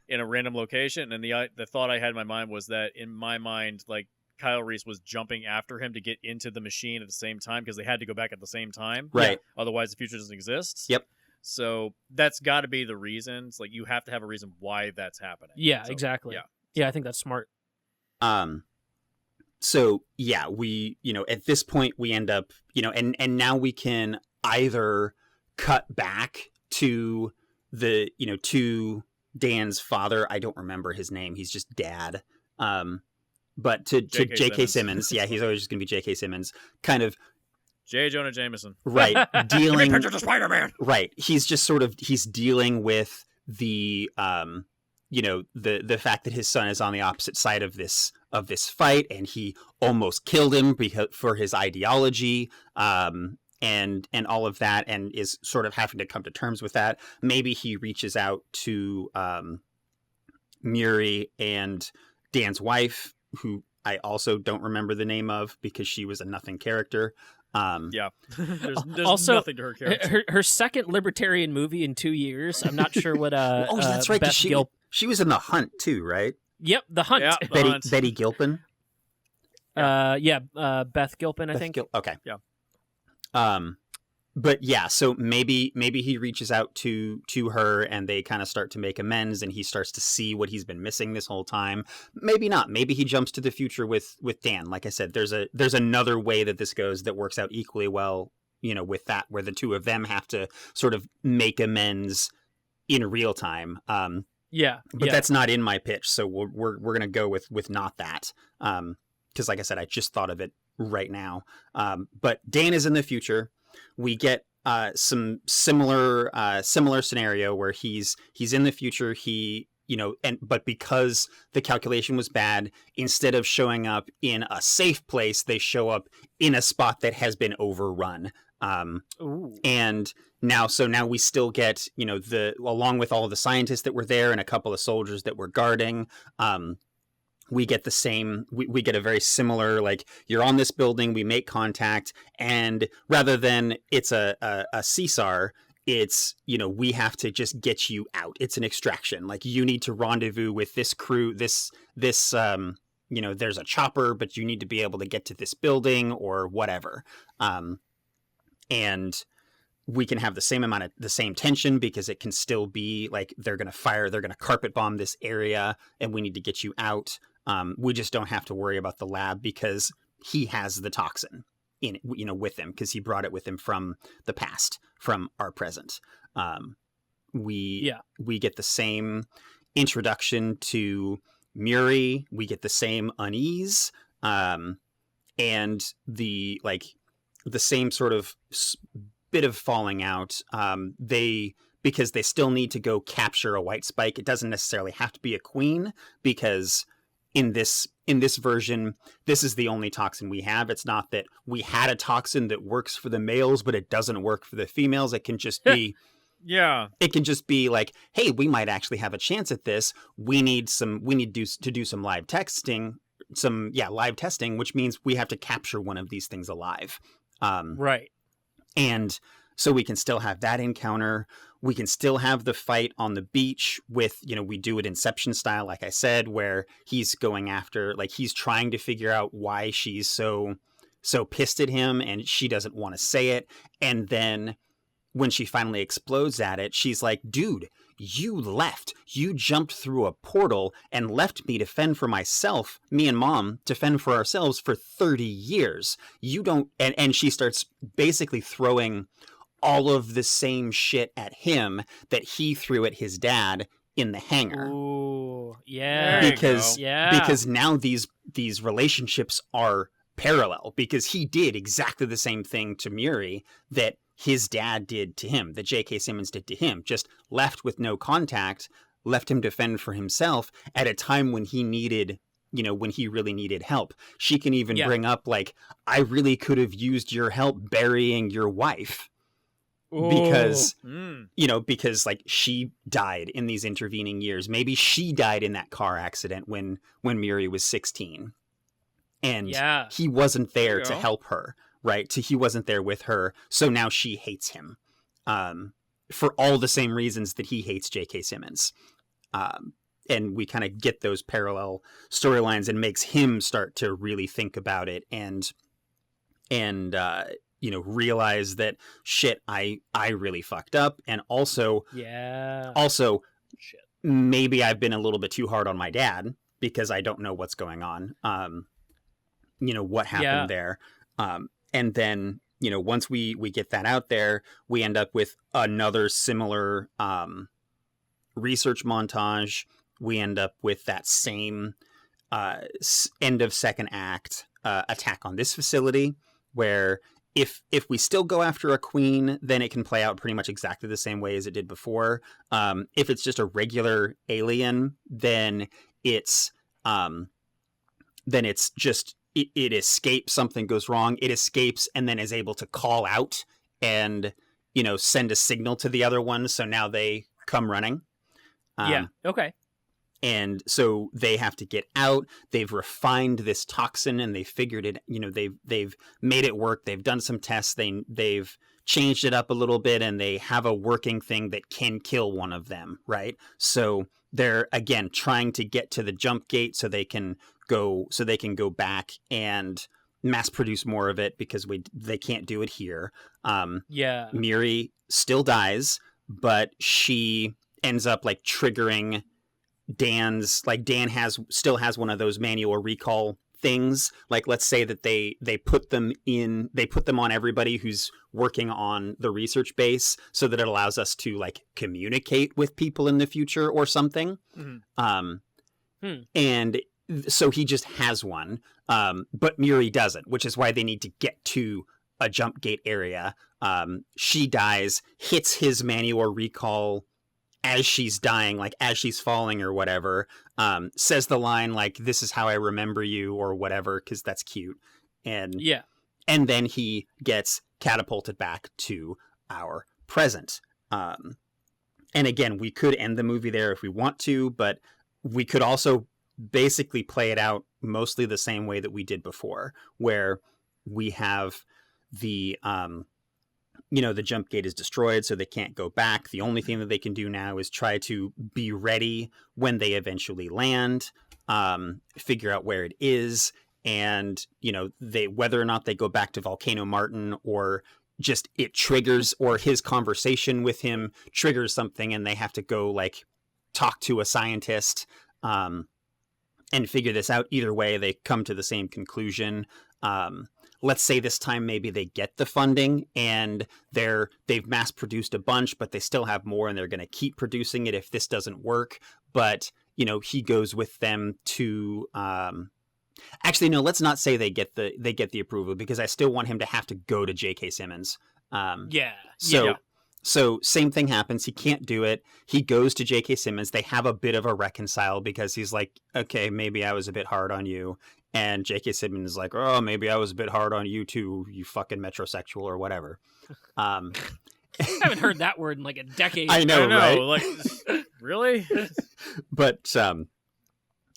in a random location? And the thought I had in my mind was that, in my mind, Kyle Reese was jumping after him to get into the machine at the same time because they had to go back at the same time. Right. Otherwise, the future doesn't exist. Yep. So that's got to be the reason. It's you have to have a reason why that's happening. Yeah, exactly. Yeah, I think that's smart. So yeah, we, at this point we end up, and now we can either cut back to to Dan's father. I don't remember his name. He's just Dad. But to J.K. Simmons. Yeah, he's always just going to be J.K. Simmons. Kind of. J. Jonah Jameson. Right. Dealing. Pictures of Spider-Man. Right. He's just he's dealing with the, the fact that his son is on the opposite side of this fight, and he almost killed him for his ideology. And all of that, and is sort of having to come to terms with that. Maybe he reaches out to Muri and Dan's wife, who I also don't remember the name of because she was a nothing character. There's also, nothing to her character. Her second libertarian movie in 2 years. I'm not sure what. That's right. She was in The Hunt too, right? Yep, The Hunt. Yeah, Betty Gilpin. Beth Gilpin, I think. Okay. Yeah. But yeah, so maybe he reaches out to her and they kind of start to make amends, and he starts to see what he's been missing this whole time. Maybe not. Maybe he jumps to the future with Dan. Like I said, there's another way that this goes that works out equally well, with that, where the two of them have to sort of make amends in real time. But that's not in my pitch, so we're gonna go with not that. Because like I said, I just thought of it right now. But Dan is in the future. We get some similar scenario where he's in the future. But because the calculation was bad, instead of showing up in a safe place, they show up in a spot that has been overrun. And now we still get, along with all of the scientists that were there and a couple of soldiers that were guarding, we get the same, we get a very similar, like, you're on this building, we make contact, and rather than it's a CSAR, it's, we have to just get you out. It's an extraction. Like, you need to rendezvous with this crew, this there's a chopper, but you need to be able to get to this building or whatever. And we can have the same tension because it can still be like, they're going to carpet bomb this area and we need to get you out. We just don't have to worry about the lab because he has the toxin in it, with him, because he brought it with him from the past, from our present. We get the same introduction to Muri. We get the same unease, and the same sort of bit of falling out. Because they still need to go capture a white spike. It doesn't necessarily have to be a queen, because in this version, this is the only toxin we have. It's not that we had a toxin that works for the males, but it doesn't work for the females. It can just be, it can just be like, hey, we might actually have a chance at this. We need to do some live testing, which means we have to capture one of these things alive. Right. And so we can still have that encounter. We can still have the fight on the beach with, we do it Inception style, like I said, where he's going after, like, he's trying to figure out why she's so pissed at him and she doesn't want to say it. And then when she finally explodes at it, she's like, dude, you left. You jumped through a portal and left me to fend for myself, me and Mom, to fend for ourselves for 30 years. You don't, and she starts basically throwing all of the same shit at him that he threw at his dad in the hangar. Ooh, yeah. Because now these relationships are parallel, because he did exactly the same thing to Muri that his dad did to him, that J.K. Simmons did to him, just left with no contact, left him to fend for himself at a time when he needed, when he really needed help. She can even bring up, like, I really could have used your help burying your wife. Because, because like, she died in these intervening years. Maybe she died in that car accident when Muri was 16. And he wasn't there to help her, right? He wasn't there with her. So now she hates him for all the same reasons that he hates J.K. Simmons. And we kind of get those parallel storylines, and makes him start to really think about it and realize that, shit, I really fucked up. And also, shit, maybe I've been a little bit too hard on my dad because I don't know what's going on. What happened there. And then, once we get that out there, we end up with another similar research montage. We end up with that same end of second act attack on this facility, where if we still go after a queen, then it can play out pretty much exactly the same way as it did before. If it's just a regular alien, then it's just it escapes. Something goes wrong. It escapes and then is able to call out and send a signal to the other one. So now they come running. Okay. And so they have to get out. They've refined this toxin and they figured it, they've made it work. They've done some tests. They've changed it up a little bit, and they have a working thing that can kill one of them. Right. So they're, again, trying to get to the jump gate so they can go back and mass produce more of it, because they can't do it here. Muri still dies, but she ends up like triggering Dan's, like, Dan still has one of those manual recall things. Like, let's say that they put them on everybody who's working on the research base, so that it allows us to, like, communicate with people in the future or something. And so he just has one. But Muri doesn't, which is why they need to get to a jump gate area. She dies, hits his manual recall as she's dying, like as she's falling or whatever, says the line like, "This is how I remember you," or whatever, because that's cute. And then he gets catapulted back to our present. And again, we could end the movie there if we want to, but we could also basically play it out mostly the same way that we did before, where we have the the jump gate is destroyed, so they can't go back. The only thing that they can do now is try to be ready when they eventually land, figure out where it is, and they whether or not they go back to Volcano Martin, or just it triggers, or his conversation with him triggers something and they have to go like talk to a scientist and figure this out. Either way, they come to the same conclusion. Let's say this time maybe they get the funding and they've mass produced a bunch, but they still have more and they're going to keep producing it if this doesn't work. But, he goes with them to, actually, no, let's not say they get the approval, because I still want him to have to go to J.K. Simmons. So same thing happens. He can't do it. He goes to J.K. Simmons. They have a bit of a reconcile because he's like, okay, maybe I was a bit hard on you. And J.K. Simmons is like, oh, maybe I was a bit hard on you too, you fucking metrosexual or whatever. I haven't heard that word in like a decade. I know, right? Like, really? But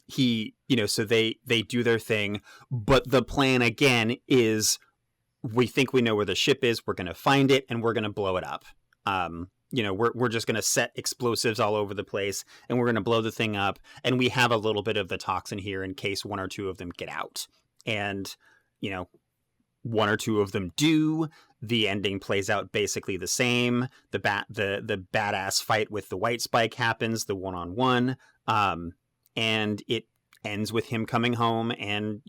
he, so they do their thing. But the plan again is, we think we know where the ship is. We're going to find it and we're going to blow it up. We're just going to set explosives all over the place and we're going to blow the thing up. And we have a little bit of the toxin here in case one or two of them get out. And, one or two of them do. The ending plays out basically the same. The badass fight with the White Spike happens, the one-on-one. And it ends with him coming home and,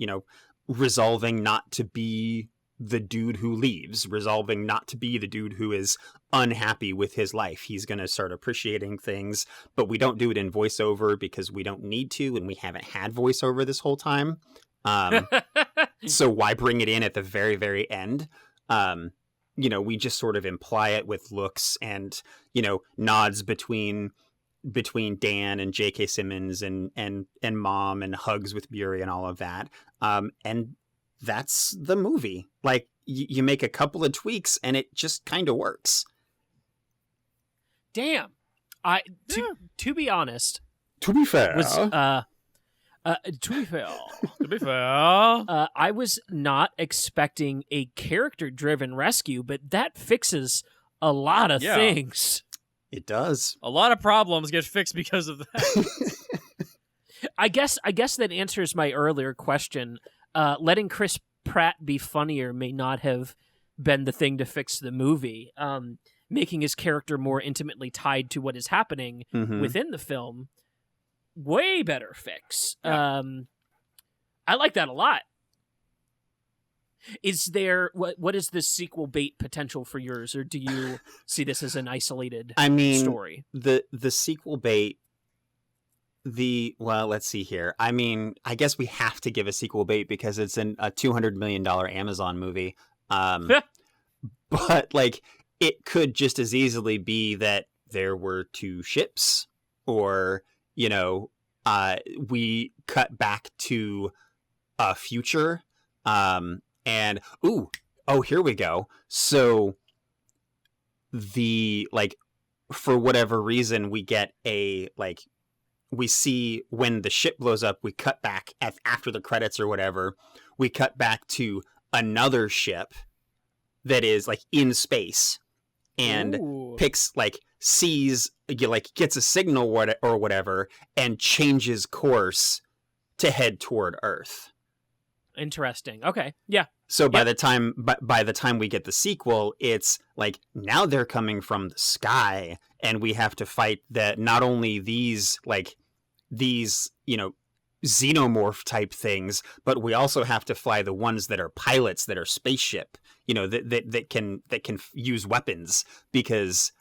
resolving not to be the dude who leaves, resolving not to be the dude who is unhappy with his life. He's going to start appreciating things, but we don't do it in voiceover because we don't need to, and we haven't had voiceover this whole time. So why bring it in at the very, very end? We just sort of imply it with looks and, nods between Dan and J.K. Simmons and Mom, and hugs with Muri and all of that. And that's the movie. Like, you make a couple of tweaks and it just kind of works. Damn. To be honest, to be fair, I was not expecting a character-driven rescue, but that fixes a lot of things. It does. A lot of problems get fixed because of that. I guess that answers my earlier question. Letting Chris Pratt be funnier may not have been the thing to fix the movie. Making his character more intimately tied to what is happening within the film, way better fix. Yeah. I like that a lot. Is there what is the sequel bait potential for yours, or do you see this as an isolated story? The sequel bait. Let's see here. I guess we have to give a sequel bait because it's a $200 million Amazon movie. But like, it could just as easily be that there were two ships, or, we cut back to a future. And here we go. So for whatever reason, we get we see when the ship blows up, we cut back after the credits or whatever, we cut back to another ship that is like in space and sees, gets a signal or whatever and changes course to head toward Earth. Interesting. Okay. Yeah. So by the time we get the sequel, it's like, now they're coming from the sky and we have to fight that, not only these xenomorph type things, but we also have to fly the ones that are pilots, that are spaceship, that can use weapons, because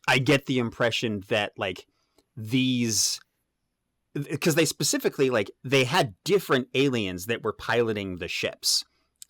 I get the impression that like these because they specifically they had different aliens that were piloting the ships.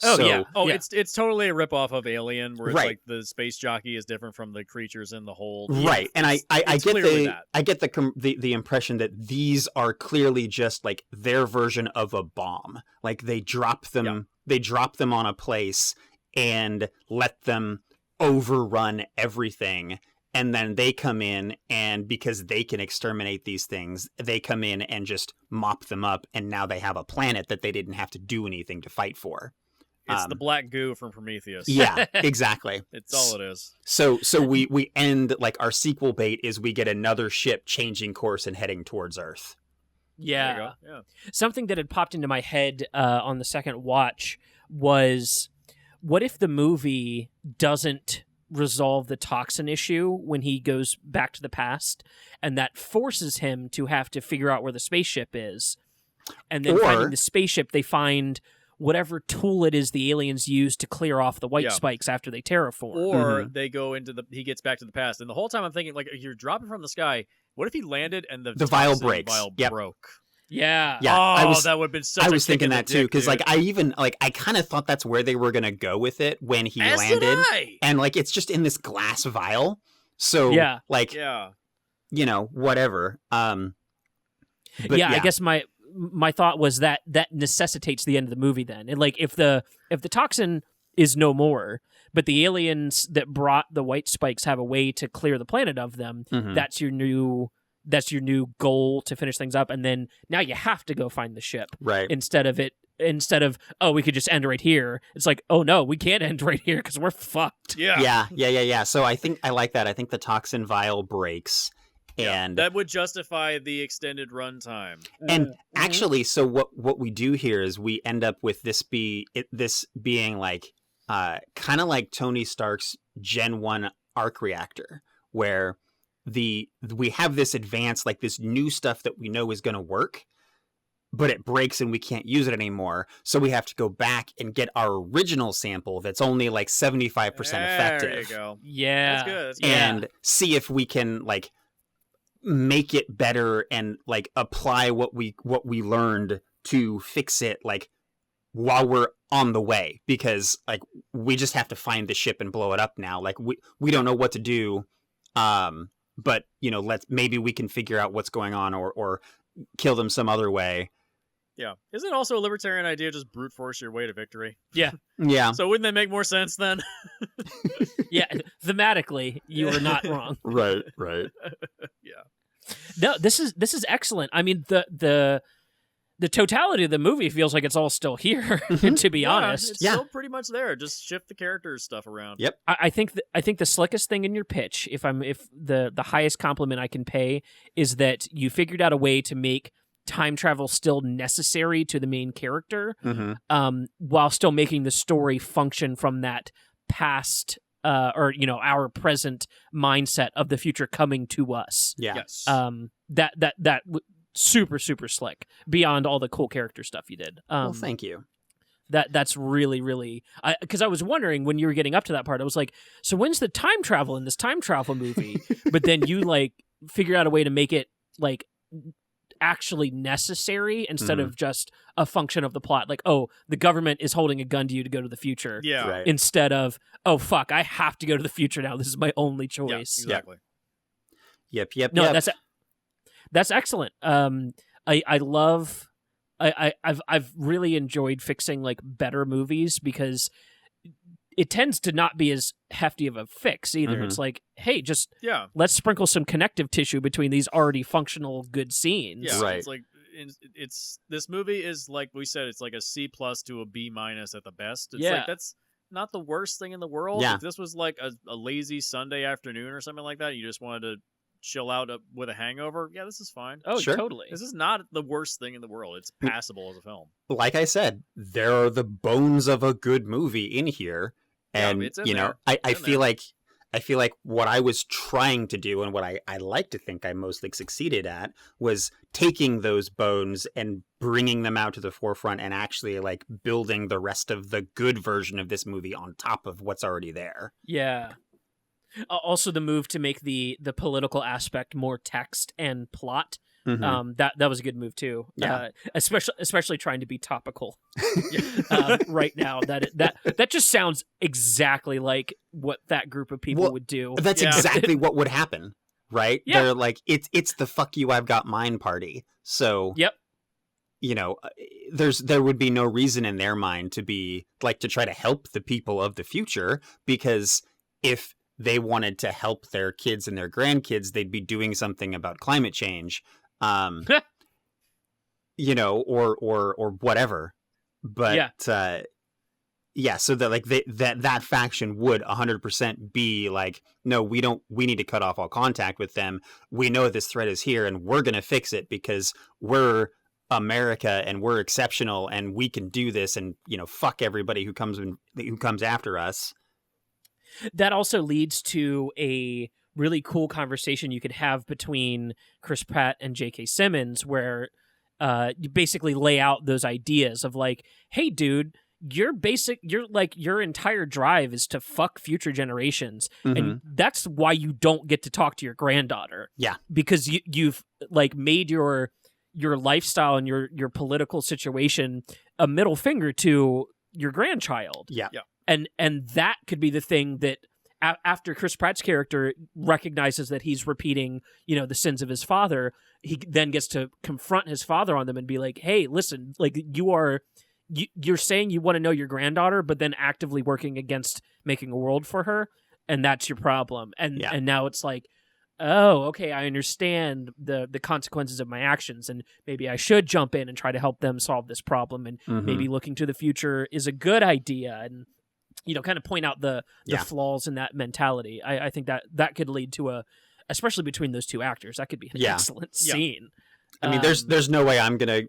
Oh, So, yeah. Oh, it's totally a ripoff of Alien, where it's Right. like the space jockey is different from the creatures in the hold. right. And I it's get clearly that. I get the impression that these are clearly just like their version of a bomb. Like they drop them on a place and let them overrun everything. And then they come in, and because they can exterminate these things, they come in and just mop them up. And now they have a planet that they didn't have to do anything to fight for. It's the black goo from Prometheus. Yeah, exactly. It's all it is. So we end, like, our sequel bait is we get another ship changing course and heading towards Earth. Yeah. There you go. Yeah. Something that had popped into my head on the second watch was, what if the movie doesn't resolve the toxin issue when he goes back to the past, and that forces him to have to figure out where the spaceship is, and then finding the spaceship, they find whatever tool it is the aliens use to clear off the white spikes after they terraform. Or they go into he gets back to the past, and the whole time I'm thinking, like, you're dropping from the sky. What if he landed and the vial toxin breaks? Vial Yep. broke. Yeah. Oh, that would have been such. I was thinking that too, because dude. I kind of thought that's where they were gonna go with it when he As landed, did I. and it's just in this glass vial. So Yeah. Whatever. But I guess my thought was that necessitates the end of the movie then. And if the toxin is no more, but the aliens that brought the white spikes have a way to clear the planet of them, that's your new goal to finish things up, and then now you have to go find the ship. Right. Instead of we could just end right here. It's like, oh no, we can't end right here because we're fucked. Yeah. So I think I like that. I think the toxin vial breaks. And that would justify the extended runtime. And actually, so what we do here is we end up with this being like kind of like Tony Stark's Gen 1 arc reactor, where we have this advance, like this new stuff that we know is going to work, but it breaks and we can't use it anymore. So we have to go back and get our original sample that's only like 75% effective. There you go. Yeah. That's good. That's good. And see if we can make it better and apply what we learned to fix it while we're on the way, because we just have to find the ship and blow it up now. We don't know what to do, but maybe we can figure out what's going on or kill them some other way. Yeah. Isn't it also a libertarian idea to just brute force your way to victory? Yeah. So wouldn't that make more sense then? Yeah, thematically, you were not wrong. Right. Yeah. No, this is excellent. I mean, the totality of the movie feels like it's all still here. To be honest, it's still pretty much there. Just shift the characters stuff around. Yep. I think the slickest thing in your pitch, if the highest compliment I can pay, is that you figured out a way to make time travel still necessary to the main character, while still making the story function from that past or our present mindset of the future coming to us. Yeah. Yes. That super slick beyond all the cool character stuff you did. Well, thank you. That's really because I was wondering when you were getting up to that part, I was like, so when's the time travel in this time travel movie? But then you figure out a way to make it actually necessary instead of just a function of the plot. The government is holding a gun to you to go to the future. Yeah. Right. Instead of, oh fuck, I have to go to the future now. This is my only choice. Yeah, exactly. Yep. No, that's excellent. I love. I've really enjoyed fixing better movies, because it tends to not be as hefty of a fix either. It's hey, just let's sprinkle some connective tissue between these already functional good scenes. Yeah, right. It's this movie is, like we said, it's like a C+ to a B- at the best. It's that's not the worst thing in the world. Yeah. If this was like a lazy Sunday afternoon or something like that, you just wanted to chill out with a hangover, this is fine. Oh, Sure. totally. This is not the worst thing in the world. It's passable as a film. Like I said, there are the bones of a good movie in here. And it's in there. I feel like what I was trying to do, and what I like to think I mostly succeeded at, was taking those bones and bringing them out to the forefront and actually building the rest of the good version of this movie on top of what's already there. Yeah. Also, the move to make the political aspect more text and plot That was a good move too. Yeah. Especially trying to be topical right now. That just sounds exactly like what that group of people would do. That's exactly what would happen, right? Yeah. They're like, it's the fuck you, I've got mine party. So yep. You know, there would be no reason in their mind to be like to try to help the people of the future, because if they wanted to help their kids and their grandkids, they'd be doing something about climate change. You know, or whatever. But so that like that faction would 100% be like, no, we need to cut off all contact with them. We know this threat is here and we're going to fix it because we're America and we're exceptional and we can do this, and you know, fuck everybody who comes after us. That also leads to a really cool conversation you could have between Chris Pratt and J.K. Simmons, where you basically lay out those ideas of like, hey, dude, your entire drive is to fuck future generations, and that's why you don't get to talk to your granddaughter. Yeah, because you've like made your lifestyle and your political situation a middle finger to your grandchild. Yeah. And that could be the thing that after Chris Pratt's character recognizes that he's repeating, you know, the sins of his father, he then gets to confront his father on them and be like, hey, listen, like you're saying you want to know your granddaughter, but then actively working against making a world for her. And that's your problem. And now it's like, oh, okay, I understand the consequences of my actions, and maybe I should jump in and try to help them solve this problem, and maybe looking to the future is a good idea, and you know, kind of point out the flaws in that mentality. I think that could lead to especially between those two actors, that could be an excellent scene. I mean, there's no way I'm gonna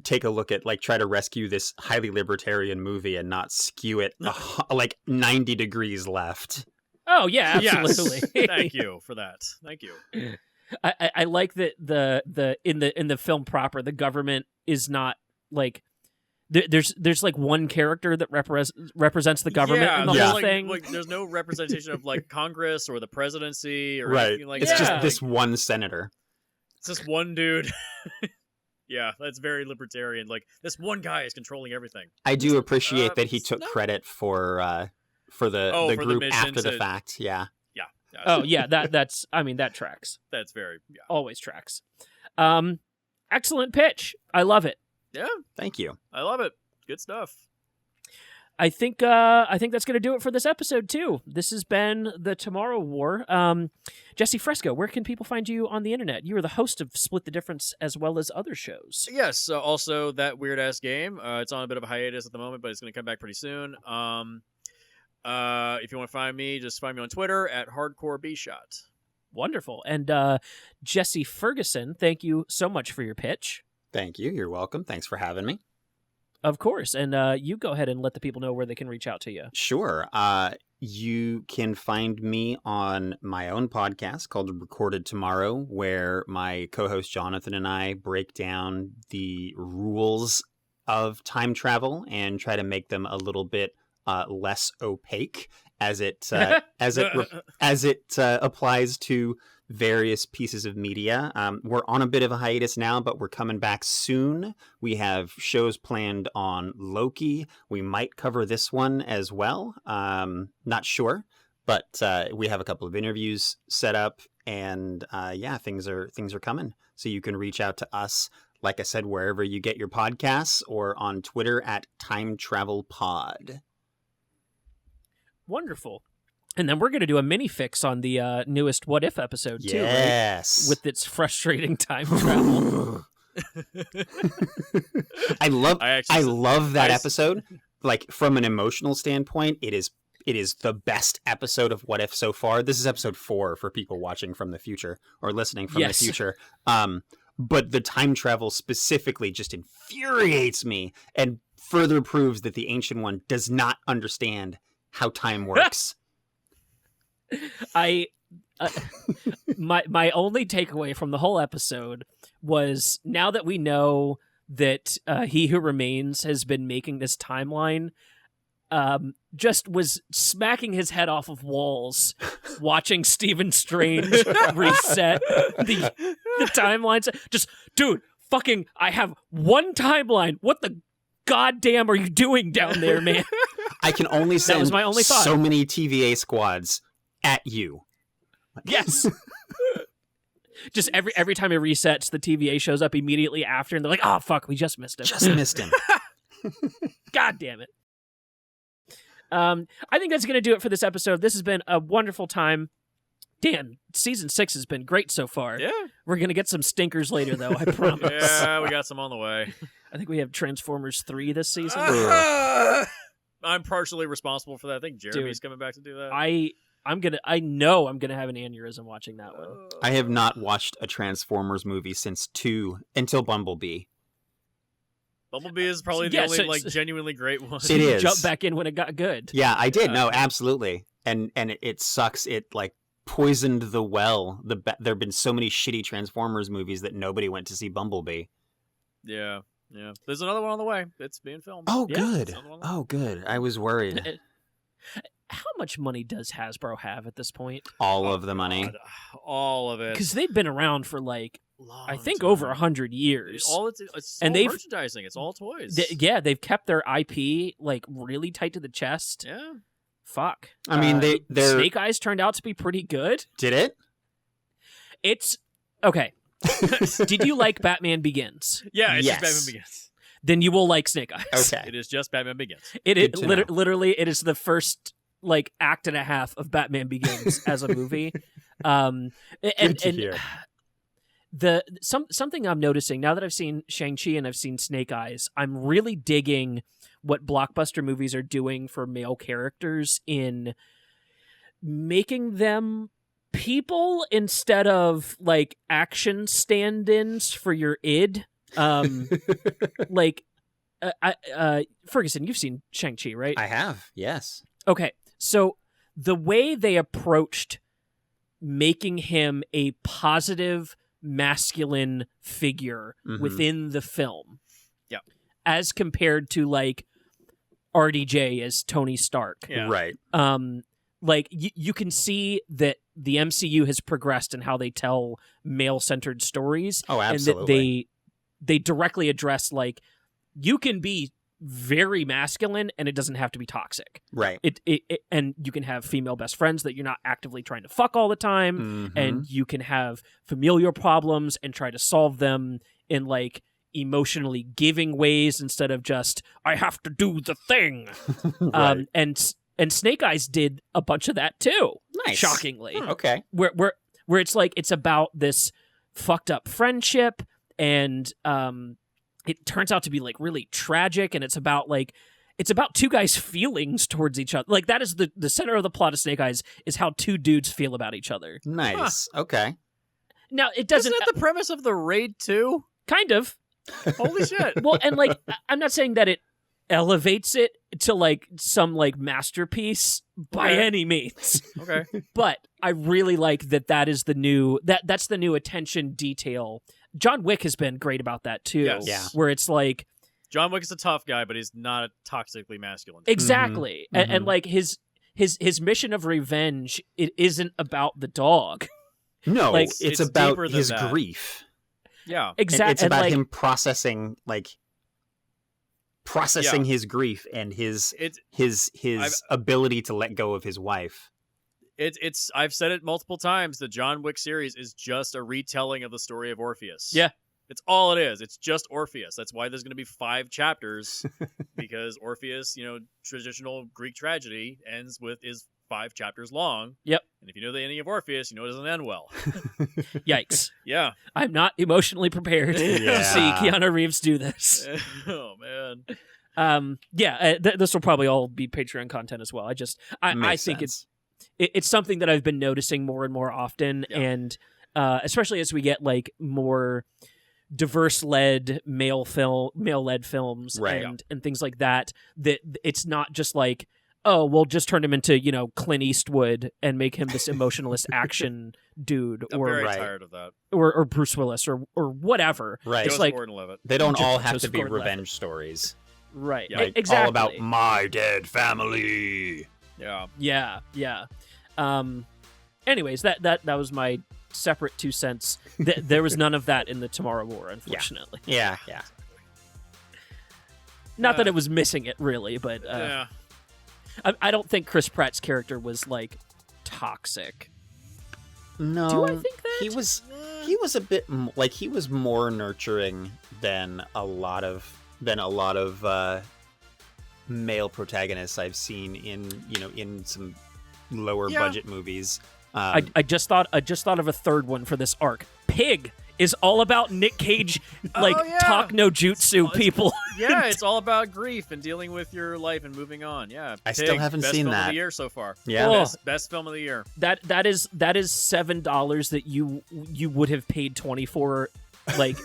take a look at like try to rescue this highly libertarian movie and not skew it like 90 degrees left. Oh yeah, absolutely. Yes. Thank you for that. Thank you. I like that in the film proper, the government is not like there's like one character that represents the government in the whole thing. Like there's no representation of like Congress or the presidency or anything like it's that. It's just this one senator. It's just one dude. Yeah, that's very libertarian. Like this one guy is controlling everything. I do appreciate that he took credit for the group after the fact. Yeah. Oh yeah, that's I mean that tracks. That's very always tracks. Excellent pitch. I love it. Yeah. Thank you. I love it. Good stuff. I think that's going to do it for this episode too. This has been the Tomorrow War. Jesse Fresco, where can people find you on the internet? You are the host of Split the Difference as well as other shows. Yes. Also, That Weird Ass Game. It's on a bit of a hiatus at the moment, but it's going to come back pretty soon. If you want to find me, just find me on Twitter at HardcoreBshot. Wonderful. And Jesse Ferguson, thank you so much for your pitch. Thank you. You're welcome. Thanks for having me. Of course. And you go ahead and let the people know where they can reach out to you. Sure. You can find me on my own podcast called Recorded Tomorrow, where my co-host Jonathan and I break down the rules of time travel and try to make them a little bit less opaque as it applies to various pieces of media. We're on a bit of a hiatus now, but we're coming back soon. We have shows planned on Loki. We might cover this one as well. Not sure, but we have a couple of interviews set up, and things are coming. So you can reach out to us, like I said, wherever you get your podcasts, or on Twitter at Time Travel Pod. Wonderful. And then we're going to do a mini fix on the newest What If episode, too, right? With its frustrating time travel. I love that episode. Like, from an emotional standpoint, it is the best episode of What If so far. This is episode 4 for people watching from the future or listening from the future. But the time travel specifically just infuriates me and further proves that the Ancient One does not understand how time works. My only takeaway from the whole episode was, now that we know that He Who Remains has been making this timeline, just was smacking his head off of walls watching Stephen Strange reset the timelines. Just, dude, fucking, I have one timeline. What the goddamn are you doing down there, man? I can only send That was my only thought. so many TVA squads at you. Yes. Just every time it resets, the TVA shows up immediately after, and they're like, "Oh fuck, we just missed him. Just missed him." God damn it. I think that's gonna do it for this episode. This has been a wonderful time. Dan, season 6 has been great so far. Yeah. We're gonna get some stinkers later, though. I promise. Yeah, we got some on the way. I think we have Transformers 3 this season. I'm partially responsible for that. I think Jeremy's coming back to do that. I know I'm gonna have an aneurysm watching that one. I have not watched a Transformers movie since 2 until Bumblebee. Bumblebee is probably the only genuinely great one. It is. Jump back in when it got good. Yeah, I did. No, absolutely. And it sucks. It like poisoned the well. There have been so many shitty Transformers movies that nobody went to see Bumblebee. Yeah. There's another one on the way. It's being filmed. Oh, Yeah. good. Oh, good. I was worried. How much money does Hasbro have at this point? All of the money. God. All of it. Because they've been around for like, Long I think time. over 100 years. It's And all they've- merchandising. It's all toys. They've kept their IP like really tight to the chest. Yeah. Fuck. I mean, they're... Snake Eyes turned out to be pretty good. Did it? It's okay. Did you like Batman Begins? Yeah, it's Yes. just Batman Begins. Then you will like Snake Eyes. Okay. It is just Batman Begins. It is Good to know. literally it is the first like act and a half of Batman Begins as a movie. And hear. something I'm noticing now that I've seen Shang-Chi and I've seen Snake Eyes, I'm really digging what blockbuster movies are doing for male characters in making them people instead of like action stand-ins for your id. Like Ferguson, you've seen Shang-Chi, right? I have, yes. Okay, so the way they approached making him a positive masculine figure Mhm. within the film, Yep. as compared to like RDJ as Tony Stark, Yeah. Right. like you can see that the MCU has progressed in how they tell male-centered stories, Oh, and absolutely. that they directly address like you can be very masculine and it doesn't have to be toxic. Right. It and you can have female best friends that you're not actively trying to fuck all the time, Mhm. and you can have familial problems and try to solve them in like emotionally giving ways instead of just I have to do the thing. Right. And Snake Eyes did a bunch of that too. Nice. Shockingly, Okay. where it's like it's about this fucked up friendship, and it turns out to be like really tragic, and it's about two guys' feelings towards each other. Like that is the center of the plot of Snake Eyes is how two dudes feel about each other. Nice. Okay. Now it doesn't Isn't that the premise of the Raid 2? kind of Holy shit. well, and like I'm not saying that it elevates it to like some like masterpiece by Okay. any means. Okay. But I really like that is the new that's the new attention detail. John Wick has been great about that too. Yes. Yeah. Where it's like John Wick is a tough guy, but he's not toxically masculine. exactly. Mhm. And like his mission of revenge, it isn't about the dog. No, Like, it's it's about deeper than his that. grief. Yeah. Exactly. It's about him processing his grief and his I've- ability to let go of his wife. It's I've said it multiple times. The John Wick series is just a retelling of the story of Orpheus. Yeah. It's all it is. It's just Orpheus. That's why there's going to be 5 chapters because Orpheus, traditional Greek tragedy is 5 chapters long. Yep. And if you know the ending of Orpheus, you know it doesn't end well. Yikes. Yeah. I'm not emotionally prepared to Yeah. see Keanu Reeves do this. Oh man. This will probably all be Patreon content as well. I Makes think sense. it's something that I've been noticing more and more often, Yeah. and especially as we get like more diverse-led male-led films Right. and things like that. That it's not just like, oh, we'll just turn him into Clint Eastwood and make him this emotionalist action dude, I'm or very Right. tired of that. or Bruce Willis or whatever. Right. It's Joseph like Gordon-Levitt. They don't all have to Joseph be Gordon-Levitt. revenge stories. Right. Yeah. Like, Exactly. all about my dead family. Yeah. Yeah. Anyways, that was my separate 2 cents. There was none of that in the Tomorrow War, unfortunately. Yeah. Not that it was missing it, really, but Yeah. I don't think Chris Pratt's character was, like, toxic. No. Do I think that? He was a bit like he was more nurturing than a lot of male protagonists I've seen in some lower budget movies. I just thought of a third one for this arc. Pig is all about Nick Cage, talk no jutsu people. Yeah, it's all about grief and dealing with your life and moving on. Yeah, I still haven't best seen film that. of the year so far. Yeah, best film of the year. That is $7 that you would have paid 20 for, like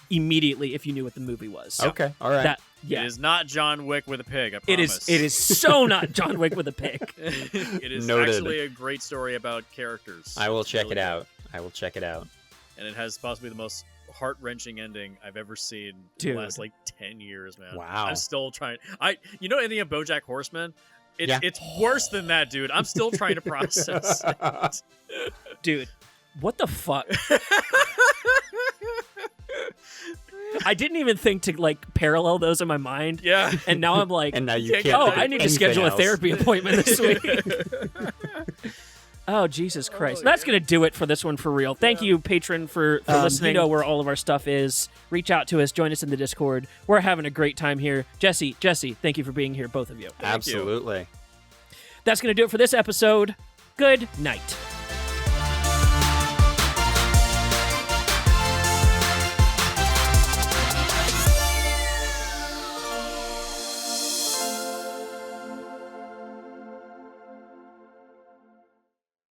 immediately if you knew what the movie was. Okay, all right. It is not John Wick with a pig. I promise. It is so not John Wick with a pig. It is Noted. actually a great story about characters. I will It's check really it good. out. I will check it out. And it has possibly the most heart-wrenching ending I've ever seen Dude. in the last 10 years, man. Wow. I'm still trying. Anything of BoJack Horseman? Yeah. It's worse than that, dude. I'm still trying to process it. Dude, what the fuck? I didn't even think to like parallel those in my mind. Yeah. And now I'm like, And now you Can't can't. get oh, think I of need to anything schedule a else. therapy appointment this week. Oh, Jesus Christ. That's going to do it for this one for real. Thank you, patron, for listening. You know where all of our stuff is. Reach out to us. Join us in the Discord. We're having a great time here. Jesse, thank you for being here, both of you. Absolutely. That's going to do it for this episode. Good night.